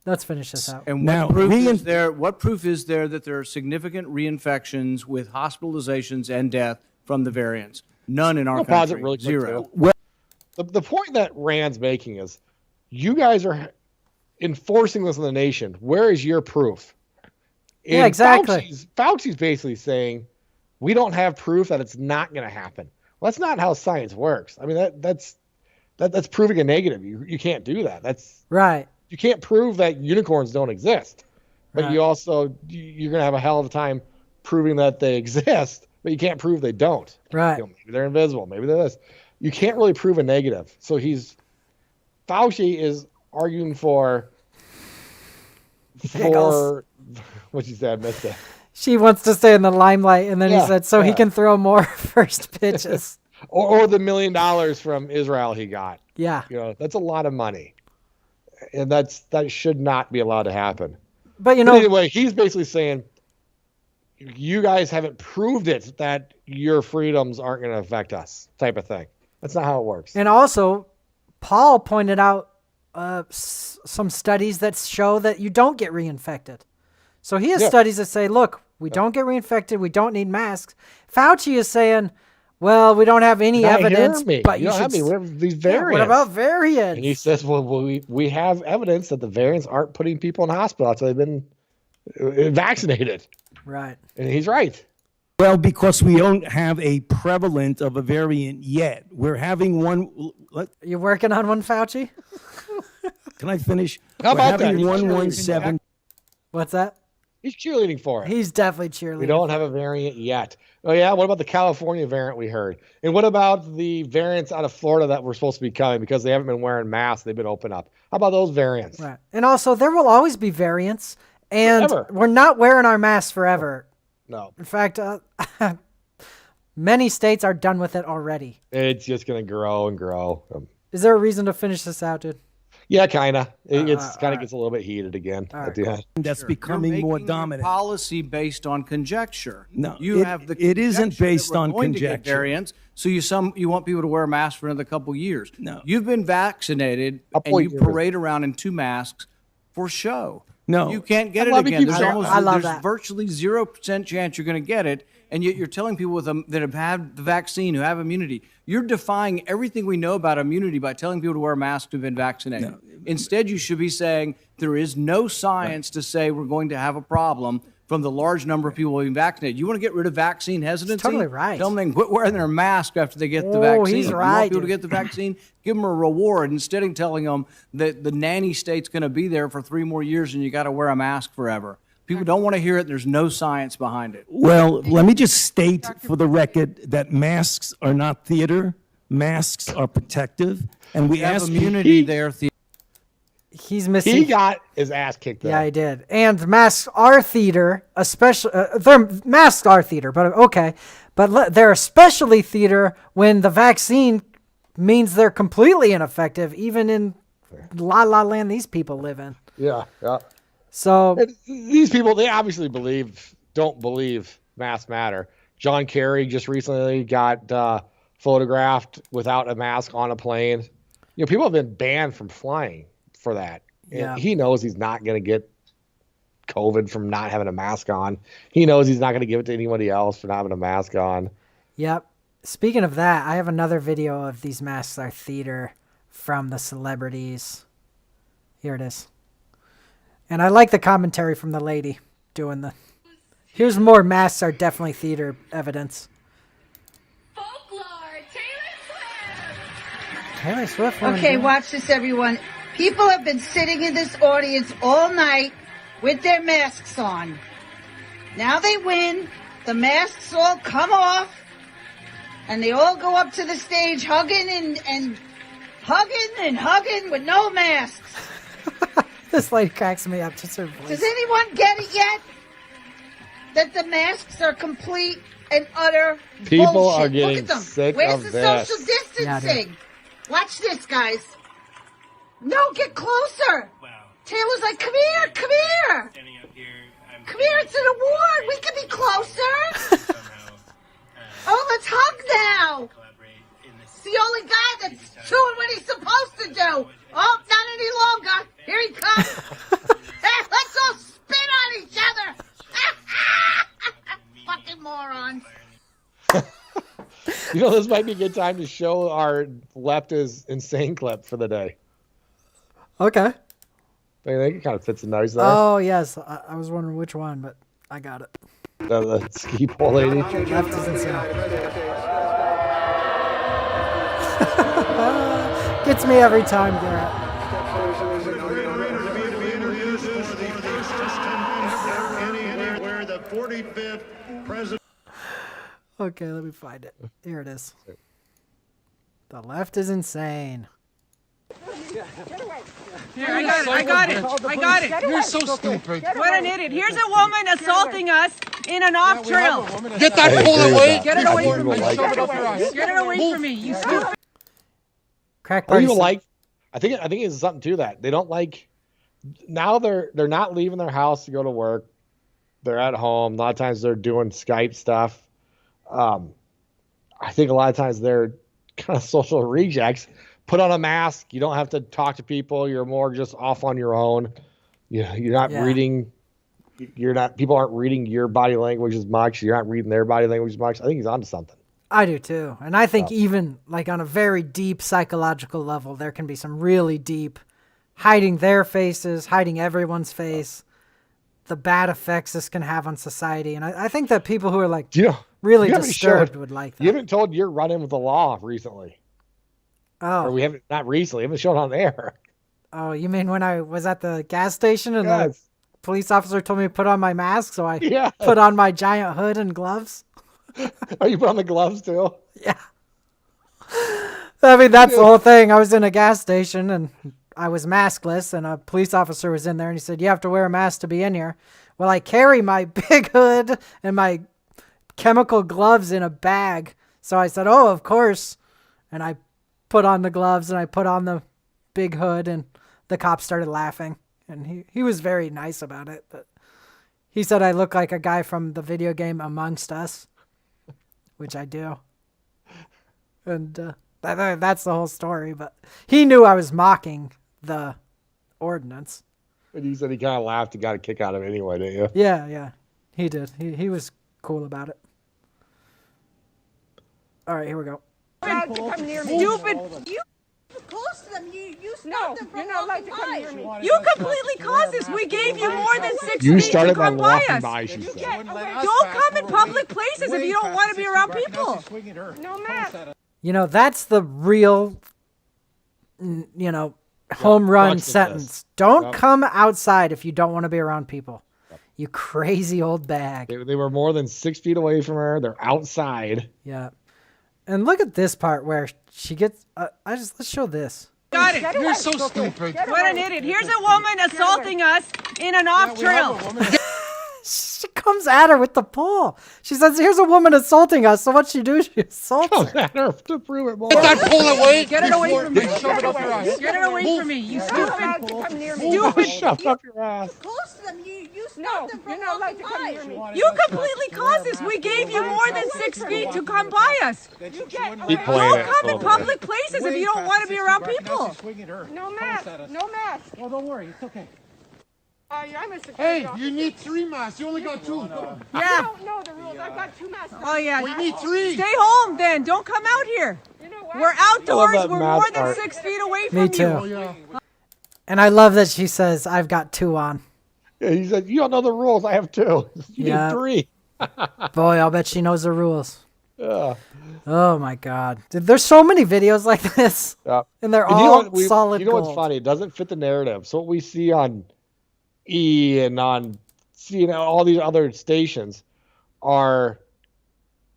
Let's finish this out. And what proof is there that there are significant reinfections with hospitalizations and death from the variants? None in our country. Really Zero. Well, the point that Rand's making is you guys are enforcing this in the nation. Where is your proof? And yeah, exactly. Fauci's basically saying we don't have proof that it's not going to happen. Well, that's not how science works. I mean, that's proving a negative. You can't do that. That's right. You can't prove that unicorns don't exist, but you're going to have a hell of a time proving that they exist, but you can't prove they don't. Right. Maybe they're invisible. Maybe they're this. You can't really prove a negative. So Fauci is arguing for what you said, I missed it. She wants to stay in the limelight, and then he said, he can throw more first pitches. or the $1 million from Israel he got. Yeah. That's a lot of money. And that should not be allowed to happen. But anyway, he's basically saying you guys haven't proved it that your freedoms aren't going to affect us, type of thing. That's not how it works. And also, Paul pointed out some studies that show that you don't get reinfected. So he has studies that say, look, we don't get reinfected. We don't need masks. Fauci is saying, well, we don't have any evidence, but you should. We have these variants. What about variants? And he says, well, we have evidence that the variants aren't putting people in hospital until they've been vaccinated. Right. And he's right. Well, because we don't have a prevalent of a variant yet. We're having one. You're working on one, Fauci? Can I finish? How about that? 117. What's that? He's cheerleading for it. He's definitely cheerleading. We don't have a variant yet. Oh, yeah? What about the California variant we heard? And what about the variants out of Florida that were supposed to be coming because they haven't been wearing masks? They've been open up. How about those variants? Right. And also, there will always be variants. And we're not wearing our masks forever. No. In fact, many states are done with it already. It's just going to grow and grow. Is there a reason to finish this out, dude? Yeah, kind of. It's kind of gets a little bit heated again. That's becoming more dominant. Policy based on conjecture. No, it isn't based on conjecture. Variants, so you want people to wear masks for another couple years. No, you've been vaccinated and you parade around in 2 masks for show. No, you can't get it again. There's virtually 0% chance you're going to get it, and yet you're telling people that have had the vaccine, who have immunity. You're defying everything we know about immunity by telling people to wear masks who've been vaccinated. No. Instead, you should be saying there is no science to say we're going to have a problem from the large number of people being vaccinated. You want to get rid of vaccine hesitancy? That's totally right. Tell them they can quit wearing their mask after they get the vaccine. He's right. You want people to get the vaccine? Give them a reward instead of telling them that the nanny state's going to be there for 3 more years and you got to wear a mask forever. People don't want to hear it. There's no science behind it. Well, let me just state for the record that masks are not theater. Masks are protective. And we ask immunity there. He's missing. He got his ass kicked there. Yeah, he did. And masks are theater, especially. Masks are theater, but okay. But they're especially theater when the vaccine means they're completely ineffective, even in la la land these people live in. Yeah, yeah. So And these people, they obviously don't believe masks matter. John Kerry just recently got photographed without a mask on a plane. People have been banned from flying for that. Yeah. And he knows he's not going to get COVID from not having a mask on. He knows he's not going to give it to anybody else for not having a mask on. Yep. Speaking of that, I have another video of these masks are theater from the celebrities. Here it is. And I like the commentary from the lady doing the... Here's more masks are definitely theater evidence. Taylor Swift. Okay, watch this, everyone. People have been sitting in this audience all night with their masks on. Now they win. The masks all come off. And they all go up to the stage hugging and hugging with no masks. This lady cracks me up just her voice. Does anyone get it yet? That the masks are complete and utter People bullshit. are getting Look at them. sick Where's of the this. social Yeah, distancing? Watch this, guys. No, get closer. Taylor's like, come here, come here. Come here, it's an award. We can be closer. Oh, let's hug now. It's the only guy that's doing what he's supposed to do. Oh, not any longer. Here he comes. Hey, let's all spit on each other. Fucking morons. This might be a good time to show our left is insane clip for the day. Okay. I think it kind of fits in nice there. Oh, yes. I was wondering which one, but I got it. The ski pole lady. Left is insane. Gets me every time, Garrett. Okay, let me find it. Here it is. The left is insane. Here, I got it. You're so stupid. What an idiot. Here's a woman assaulting us in an off-trail. Get that pole away. Get it away from me. Shove it up your ass. Get it away from me, you stupid. Crack Or party. you I think it's something to that. They don't like now they're not leaving their house to go to work. They're at home. A lot of times they're doing Skype stuff. I think a lot of times they're kind of social rejects. Put on a mask. You don't have to talk to people. You're more just off on your own. You're not reading. People aren't reading your body language as much. You're not reading their body language as much. I think he's onto something. I do too. And I think even like on a very deep psychological level, there can be some really deep hiding their faces, hiding everyone's face, the bad effects this can have on society. And I think that people who are like really disturbed would like that. You haven't told you're running with the law recently. Oh. Or we haven't, not recently, haven't shown on air. Oh, you mean when I was at the gas station and the police officer told me to put on my mask, so I put on my giant hood and gloves? Oh, you put on the gloves too? Yeah. I mean, that's the whole thing. I was in a gas station and I was maskless, and a police officer was in there, and he said, you have to wear a mask to be in here. Well, I carry my big hood and my chemical gloves in a bag. So I said, oh, of course. And I put on the gloves and I put on the big hood, and the cop started laughing. And he was very nice about it. But he said I look like a guy from the video game Amongst Us, which I do. And that's the whole story. But he knew I was mocking the ordinance. And you said he kind of laughed and got a kick out of it anyway, didn't you? Yeah, he did. He was cool about it. All right, here we go. Stupid. You close to them. You stopped them from you're not allowed to come near walking by. me. You completely caused this. We gave you more than 6 You feet started to by come by walking us. by, she said. Don't come in public places if you don't want to be around people. No mask. That's the real, home run sentence. Don't come outside if you don't want to be around people. You crazy old bag. They were more than 6 feet away from her. They're outside. Yeah. And look at this part where she gets, let's show this. Got it. You're so stupid. What an idiot. Here's a woman assaulting us in an off-trail. She comes at her with the pole. She says, "Here's a woman assaulting us." So what she do? She assaults her. At her to prove it more. Get that pole away. Get it away from me. Shove it up your ass. Get it away from me. You stupid. Come near me. Stupid. Shove it up your ass. Close to them. You No, stop them from you're not allowed to come walking near by. me. You completely caused this. We gave you more than 6 feet to come by us. Keep Don't playing it. come in public places if you don't want to be around people. No mask. No mask. Well, don't worry. It's okay. I'm a security Hey, officer. you need 3 masks. You only got 2. I Yeah. don't know the rules. I've got 2 masks. Oh, yeah. We need 3. Stay home then. Don't come out here. You know what? We're outdoors. that We're mask more than part. 6 feet away from Me you. too. Yeah. And I love that she says, "I've got 2 on." Yeah, he said, "You don't know the rules. I have 2. You Yeah. need 3." Boy, I'll bet she knows the rules. Yeah. Oh my God. Dude, there's so many videos like this. Yeah. And they're And you know all what solid You know gold. what's funny? It doesn't fit the narrative. So what we see on E and on all these other stations are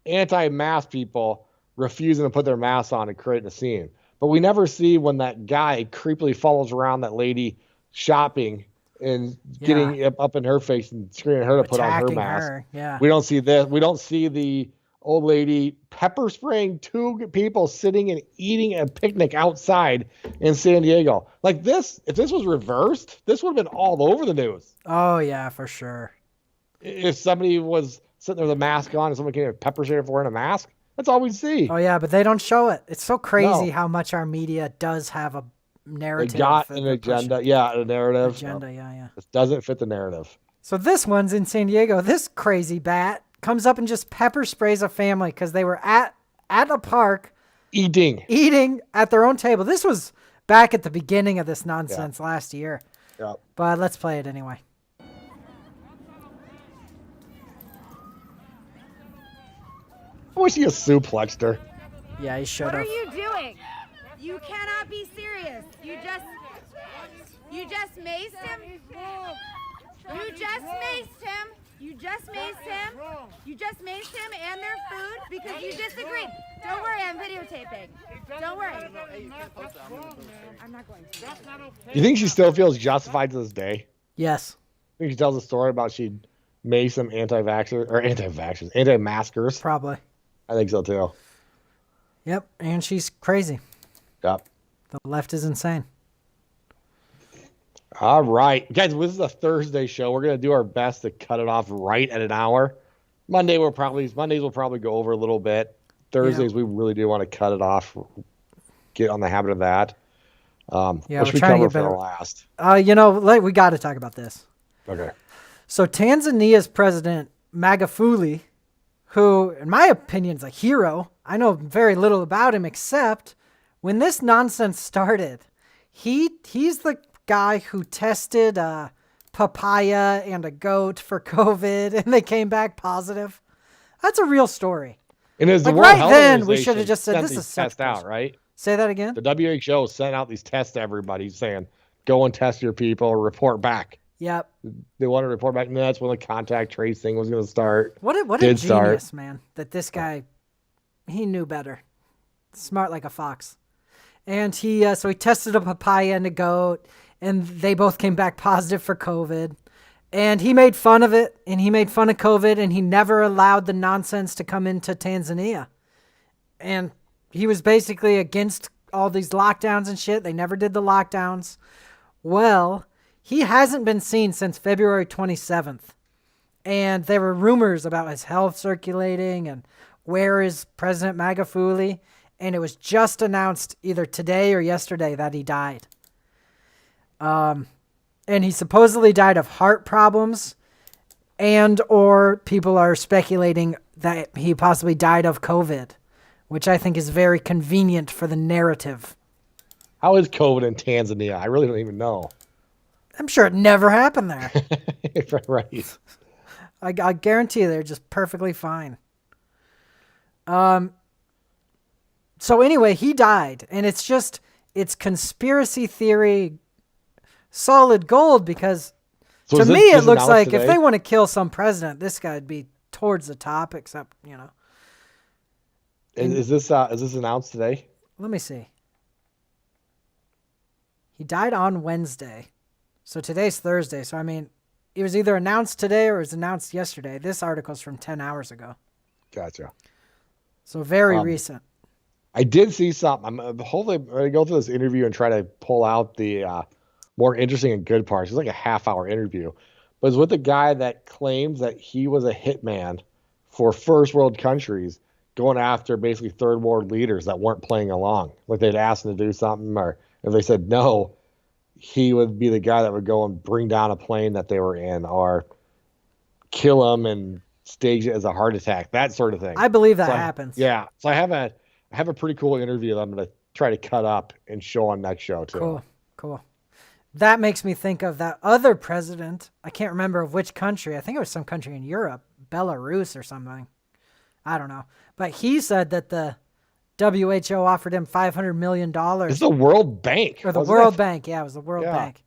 anti-mask people refusing to put their masks on and creating a scene. But we never see when that guy creepily follows around that lady shopping and getting up in her face and screaming at her to put on her Attacking mask. her, yeah. We don't see this. We don't see the old lady pepper spraying 2 people sitting and eating a picnic outside in San Diego. Like this, if this was reversed, this would have been all over the news. Oh yeah, for sure. If somebody was sitting there with a mask on and someone came and pepper sprayed for wearing a mask, that's all we see. Oh yeah, but they don't show it. It's so crazy No. how much our media does have a narrative. They got that an they're pushing. agenda. Yeah, a narrative. Agenda, yeah. This doesn't fit the narrative. So this one's in San Diego. This crazy bat comes up and just pepper sprays a family because they were at a park eating at their own table. This was back at the beginning of this nonsense last year. Yeah. But let's play it anyway. I wish he had suplexed her. Yeah, he should What are have. you doing? You cannot be serious. You just maced him. You just maced him. You just maced him. You just maced him and their food because you disagreed. Don't worry, I'm videotaping. Don't worry. I'm not going to. You think she still feels justified to this day? Yes. I think she tells a story about she'd made some anti-maskers. Probably. I think so too. Yep, and she's crazy. Yep. The left is insane. All right, guys, this is a Thursday show. We're gonna do our best to cut it off right at an hour. Mondays will probably go over a little bit. Thursdays we really do want to cut it off. Get on the habit of that. Yeah, what we're should we trying to cover get for better. the last? We got to talk about this. Okay. So Tanzania's president Magufuli, who in my opinion is a hero. I know very little about him except when this nonsense started, he's the guy who tested papaya and a goat for COVID and they came back positive. That's a real story. And as the Like World right Health then, we Organization should have just said sent this these is such tests out, right? Say that again. The WHO sent out these tests to everybody, saying, "Go and test your people, report back." Yep. They want to report back, and that's when the contact tracing was going to start. What a genius, man! That this guy, he knew better. Smart like a fox. And he tested a papaya and a goat, and they both came back positive for COVID. And he made fun of it, and he made fun of COVID, and he never allowed the nonsense to come into Tanzania. And he was basically against all these lockdowns and shit. They never did the lockdowns. Well, he hasn't been seen since February 27th. And there were rumors about his health circulating and where is President Magufuli. And it was just announced either today or yesterday that he died. And he supposedly died of heart problems, and or people are speculating that he possibly died of COVID, which I think is very convenient for the narrative. How is COVID in Tanzania? I really don't even know. I'm sure it never happened there. Right. I guarantee you they're just perfectly fine. So anyway, he died, and it's conspiracy theory solid gold because to me it looks like if they want to kill some president, this guy'd be towards the top, except, Is this announced today? Let me see. He died on Wednesday. So today's Thursday. So, I mean, It was either announced today or it was announced yesterday. This article's from 10 hours ago. Gotcha. So very recent. I did see something. I'm hopefully going to go through this interview and try to pull out the more interesting and good parts. It's like a half-hour interview. But it's with a guy that claims that he was a hitman for first world countries going after basically third world leaders that weren't playing along. Like they'd asked him to do something, or if they said no, he would be the guy that would go and bring down a plane that they were in or kill them and stage it as a heart attack, that sort of thing. I believe that happens. Yeah. So I have a pretty cool interview that I'm going to try to cut up and show on next show too. Cool. That makes me think of that other president. I can't remember of which country. I think it was some country in Europe, Belarus or something. I don't know. But he said that the WHO offered him $500 million. It's the World Bank. Or the World Bank. Yeah, it was the World Bank.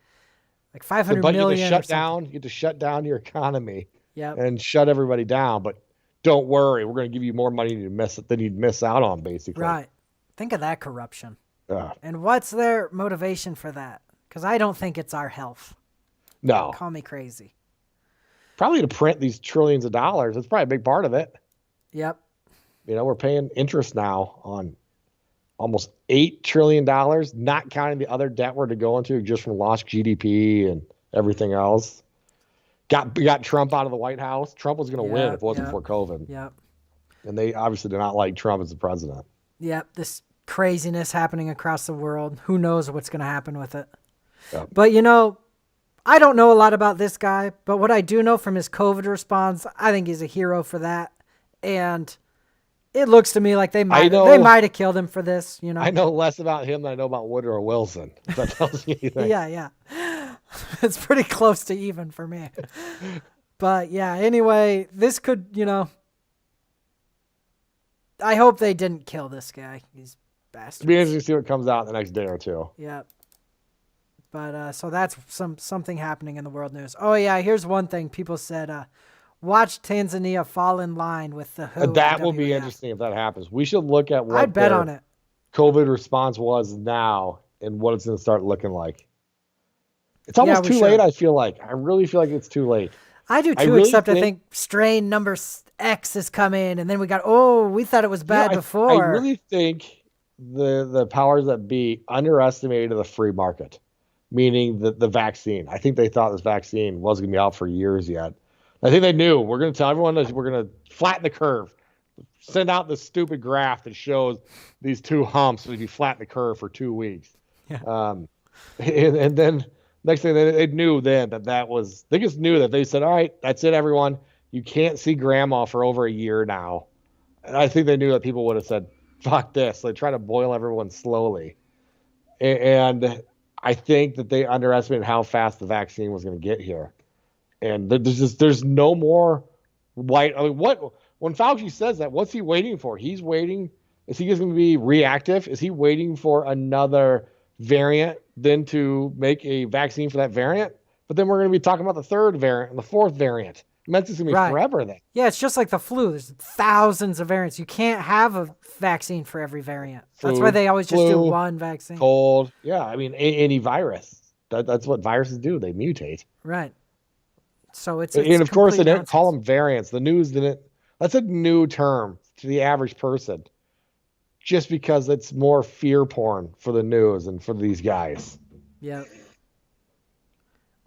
Like $500 million. You have to shut down your economy Yep. and shut everybody down. But don't worry, we're going to give you more money than you'd miss out on, basically. Right. Think of that corruption. Yeah. And what's their motivation for that? Because I don't think it's our health. No. Call me crazy. Probably to print these trillions of dollars. That's probably a big part of it. Yep. You know, we're paying interest now on almost $8 trillion, not counting the other debt we're to go into just from lost GDP and everything else. Got Trump out of the White House. Trump was going to win if it wasn't for COVID. Yep. And they obviously did not like Trump as the president. Yep. This craziness happening across the world. Who knows what's going to happen with it? Yep. But, you know, I don't know a lot about this guy, but what I do know from his COVID response, I think he's a hero for that. And it looks to me like they might have killed him for this, you know. I know less about him than I know about Woodrow Wilson. If that tells you anything. Yeah. It's pretty close to even for me. But yeah, anyway, this could, you know, I hope they didn't kill this guy. He's bastards. It'll be interesting to see what comes out the next day or two. Yeah. But so that's something happening in the world news. Oh yeah, here's one thing people said. Watch Tanzania fall in line with the WHO. That will be interesting if that happens. We should look at what I'd bet on it. COVID response was now and what it's going to start looking like. It's almost too late, I feel like. I really feel like it's too late. I do too, except I think strain number X is coming, and then we thought it was bad before. I really think the powers that be underestimated the free market, meaning the vaccine. I think they thought this vaccine wasn't going to be out for years yet. I think they knew. We're going to tell everyone that we're going to flatten the curve. Send out this stupid graph that shows these two humps if you flatten the curve for 2 weeks. Yeah. And then next thing they knew then that was, they just knew that they said, all right, that's it, everyone. You can't see grandma for over a year now. And I think they knew that people would have said, fuck this. They try to boil everyone slowly. And I think that they underestimated how fast the vaccine was going to get here. And there's no more white. I mean, when Fauci says that, what's he waiting for? He's waiting. Is he just going to be reactive? Is he waiting for another variant then to make a vaccine for that variant? But then we're going to be talking about the third variant and the fourth variant. It's going to be forever then. Yeah, it's just like the flu. There's thousands of variants. You can't have a vaccine for every variant. That's why they always just do one vaccine. Cold. Yeah, I mean, any virus. That's what viruses do. They mutate. Right. So it's and of course they didn't call them variants. The news didn't. That's a new term to the average person, just because it's more fear porn for the news and for these guys. Yeah.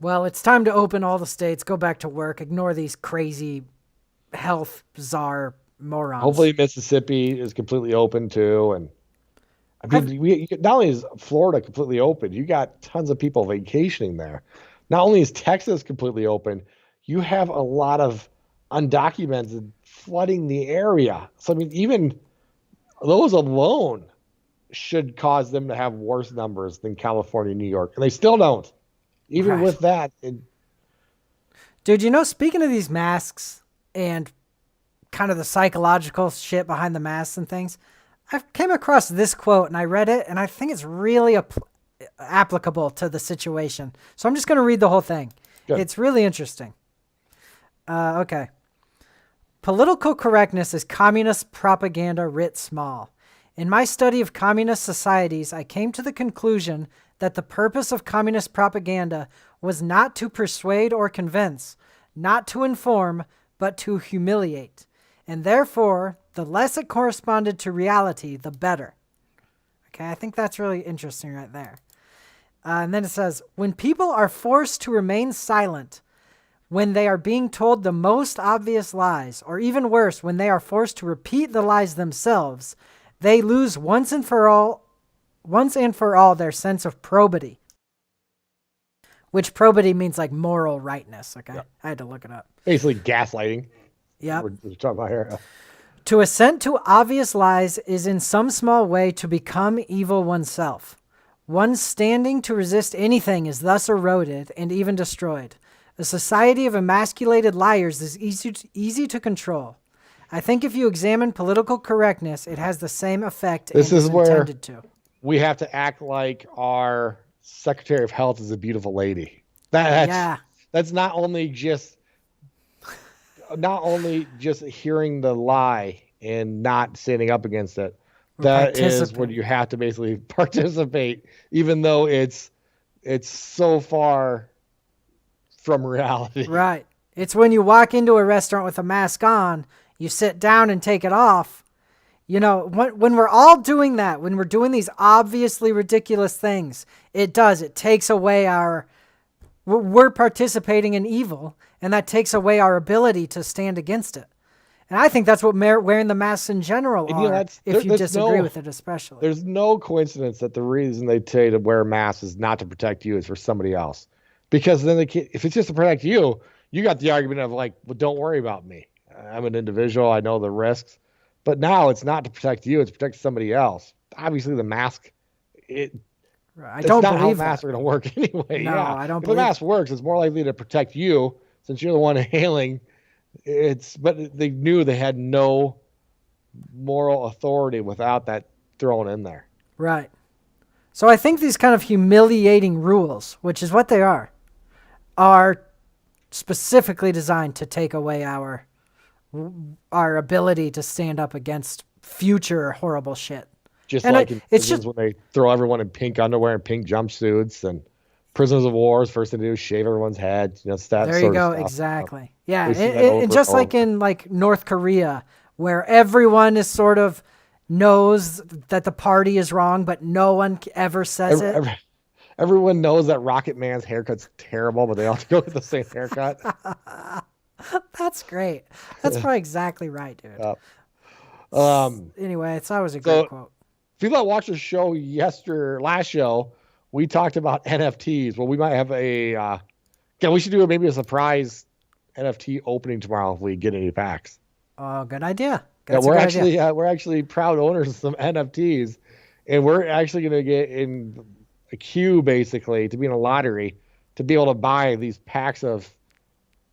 Well, it's time to open all the states, go back to work, ignore these crazy health czar morons. Hopefully Mississippi is completely open too, and I mean, not only is Florida completely open, you got tons of people vacationing there. Not only is Texas completely open, you have a lot of undocumented flooding the area. So, I mean, even those alone should cause them to have worse numbers than California and New York. And they still don't. Even with that. Dude, you know, speaking of these masks and kind of the psychological shit behind the masks and things, I came across this quote and I read it, and I think it's really applicable to the situation. So I'm just going to read the whole thing. Good. It's really interesting. Okay. Political correctness is communist propaganda writ small. In my study of communist societies, I came to the conclusion that the purpose of communist propaganda was not to persuade or convince, not to inform, but to humiliate. And therefore, the less it corresponded to reality, the better. Okay, I think that's really interesting right there. And then it says, when people are forced to remain silent, when they are being told the most obvious lies, or even worse, when they are forced to repeat the lies themselves, they lose once and for all their sense of probity. Which probity means like moral rightness, okay? Yep. I had to look it up. Basically gaslighting. Yeah. We're talking about here. To assent to obvious lies is in some small way to become evil oneself. One's standing to resist anything is thus eroded and even destroyed. A society of emasculated liars is easy to control. I think if you examine political correctness, it has the same effect this and is where intended to. We have to act like our Secretary of Health is a beautiful lady. That's not only just hearing the lie and not standing up against it. That is when you have to basically participate, even though it's so far from reality. Right. It's when you walk into a restaurant with a mask on, you sit down and take it off. You know, when we're all doing that, when we're doing these obviously ridiculous things, it takes away we're participating in evil, and that takes away our ability to stand against it. And I think that's what wearing the masks in general are, if you disagree with it especially. There's no coincidence that the reason they tell you to wear masks is not to protect you, it's for somebody else. Because then if it's just to protect you, you got the argument of like, well, don't worry about me. I'm an individual. I know the risks. But now it's not to protect you. It's to protect somebody else. Obviously, the mask, I don't not believe how masks are going to work anyway. No, yeah. I don't if believe the mask works, it's more likely to protect you since you're the one inhaling. But they knew they had no moral authority without that thrown in there. Right. So I think these kind of humiliating rules, which is what they are specifically designed to take away our ability to stand up against future horrible shit. Just and like in prisons when they throw everyone in pink underwear and pink jumpsuits, and prisoners of war, first thing to do is shave everyone's head. You know, there you go, exactly. Yeah, and just like in like North Korea, where everyone is sort of knows that the party is wrong, but no one ever says it. Everyone knows that Rocket Man's haircut's terrible, but they all have to go with the same haircut. That's great. That's probably exactly right, dude. Anyway, it's always a great quote. If you thought watch the show last show, we talked about NFTs. Well, we might have we should do maybe a surprise NFT opening tomorrow if we get any packs. Oh, good idea. We're actually proud owners of some NFTs, and we're actually going to get in a queue basically to be in a lottery to be able to buy these packs of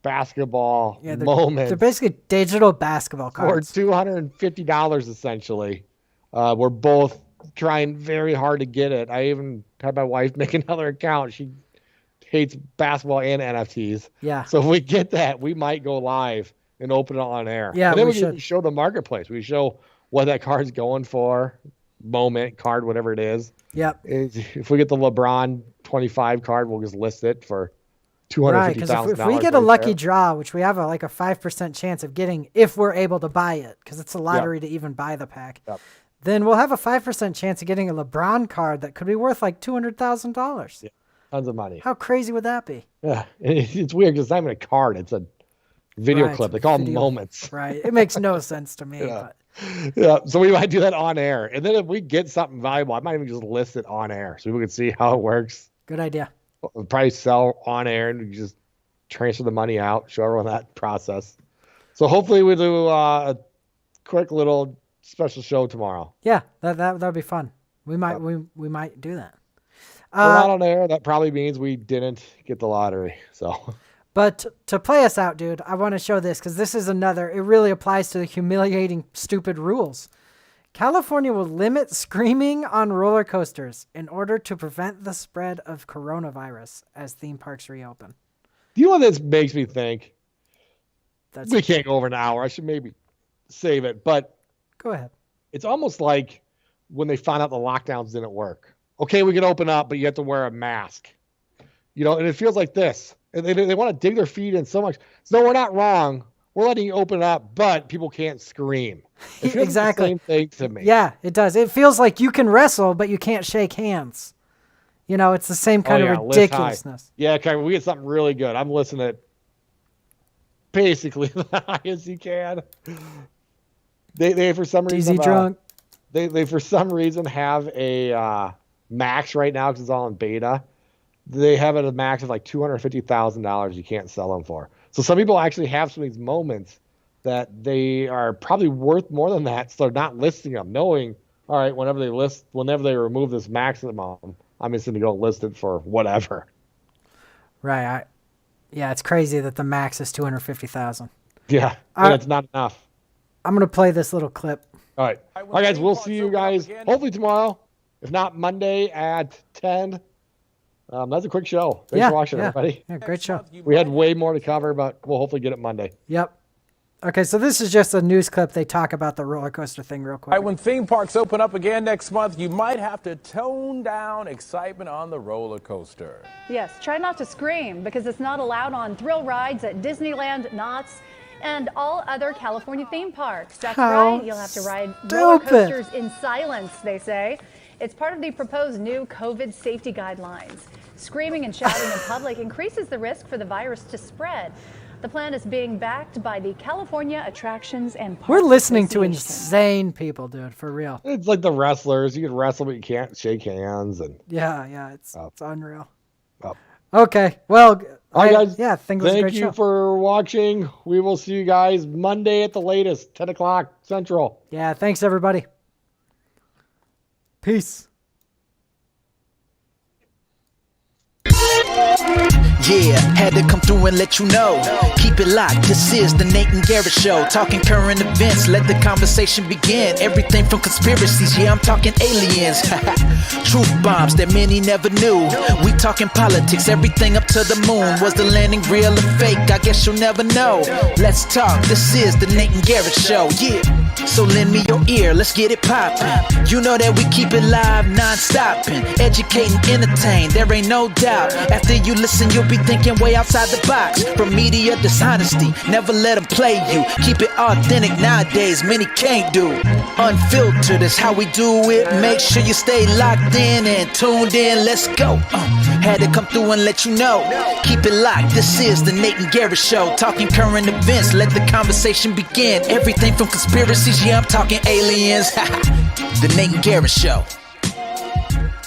basketball moments. They're basically digital basketball cards. For $250 essentially. We're both trying very hard to get it. I even had my wife make another account. She hates basketball and NFTs. Yeah. So if we get that, we might go live and open it on air. Yeah, and then we can show the marketplace. We show what that card's going for, moment, card, whatever it is. Yep. If we get the LeBron 25 card, we'll just list it for $250,000. Right, because if we get a lucky draw, which we have a 5% chance of getting if we're able to buy it, because it's a lottery to even buy the pack, then we'll have a 5% chance of getting a LeBron card that could be worth like $200,000. Yeah, tons of money. How crazy would that be? Yeah, it's weird because it's not even a card. It's a video clip. They call them moments. Right. It makes no sense to me. Yeah. But. Yeah, so we might do that on air. And then if we get something valuable, I might even just list it on air so people can see how it works. Good idea. We'll probably sell on air and just transfer the money out, show everyone that process. So hopefully we'll do a quick little special show tomorrow. Yeah, that'd be fun. We might we might do that. We're not on air. That probably means we didn't get the lottery. So. But to play us out, dude, I want to show this because this is another. It really applies to the humiliating, stupid rules. California will limit screaming on roller coasters in order to prevent the spread of coronavirus as theme parks reopen. You know what this makes me think? We can't go over an hour. I should maybe save it. But go ahead. It's almost like when they found out the lockdowns didn't work. Okay, we can open up, but you have to wear a mask. and it feels like this. And they want to dig their feet in so much. So no, we're not wrong. We're letting you open up, but people can't scream. It feels Exactly. like the same thing to me. Yeah, it does. It feels like you can wrestle, but you can't shake hands. It's the same kind of Lift high. ridiculousness. Yeah, okay, we get something really good. I'm listening to basically the highest you can. They for some reason drunk. They for some reason have a max right now because it's all in beta. They have it a max of like $250,000 you can't sell them for. So some people actually have some of these moments that they are probably worth more than that, so they're not listing them, knowing, all right, whenever they remove this maximum, I'm just going to go list it for whatever. Right. Yeah, it's crazy that the max is $250,000. Yeah, and it's not enough. I'm going to play this little clip. All right, guys, we'll see you guys hopefully tomorrow, if not Monday at 10. That's a quick show. Thanks for watching, everybody. Yeah, great show. We had way more to cover, but we'll hopefully get it Monday. Yep. Okay, so this is just a news clip. They talk about the roller coaster thing real quick. Right, when theme parks open up again next month, you might have to tone down excitement on the roller coaster. Yes, try not to scream because it's not allowed on thrill rides at Disneyland, Knott's, and all other California theme parks. That's right, you'll have to ride roller coasters in silence, they say. It's part of the proposed new COVID safety guidelines. Screaming and shouting in public increases the risk for the virus to spread. The plan is being backed by the California Attractions and Parks We're listening to Association. insane people, dude, for real. It's like the wrestlers. You can wrestle, but you can't shake hands. And Yeah, it's unreal. Oh. Okay, well, all right, guys. Yeah, I think it was a thank great you show. for watching. We will see you guys Monday at the latest, 10 o'clock Central. Yeah, thanks, everybody. Peace. Yeah, had to come through and let you know. Keep it locked, this is the Nate and Garrett Show. Talking current events, let the conversation begin. Everything from conspiracies, yeah, I'm talking aliens. Truth bombs that many never knew. We talking politics, everything up to the moon. Was the landing real or fake? I guess you'll never know. Let's talk, this is the Nate and Garrett Show, yeah. So lend me your ear, let's get it poppin'. You know that we keep it live, non-stopping. Educate and entertain, there ain't no doubt. After you listen, you'll be thinking way outside the box. From media dishonesty, never let them play you. Keep it authentic nowadays, many can't do. Unfiltered is how we do it. Make sure you stay locked in and tuned in, let's go. Had to come through and let you know. Keep it locked, this is the Nate and Garrett Show. Talking current events, let the conversation begin. Everything from conspiracies, yeah, I'm talking aliens. The Nate and Garrett Show.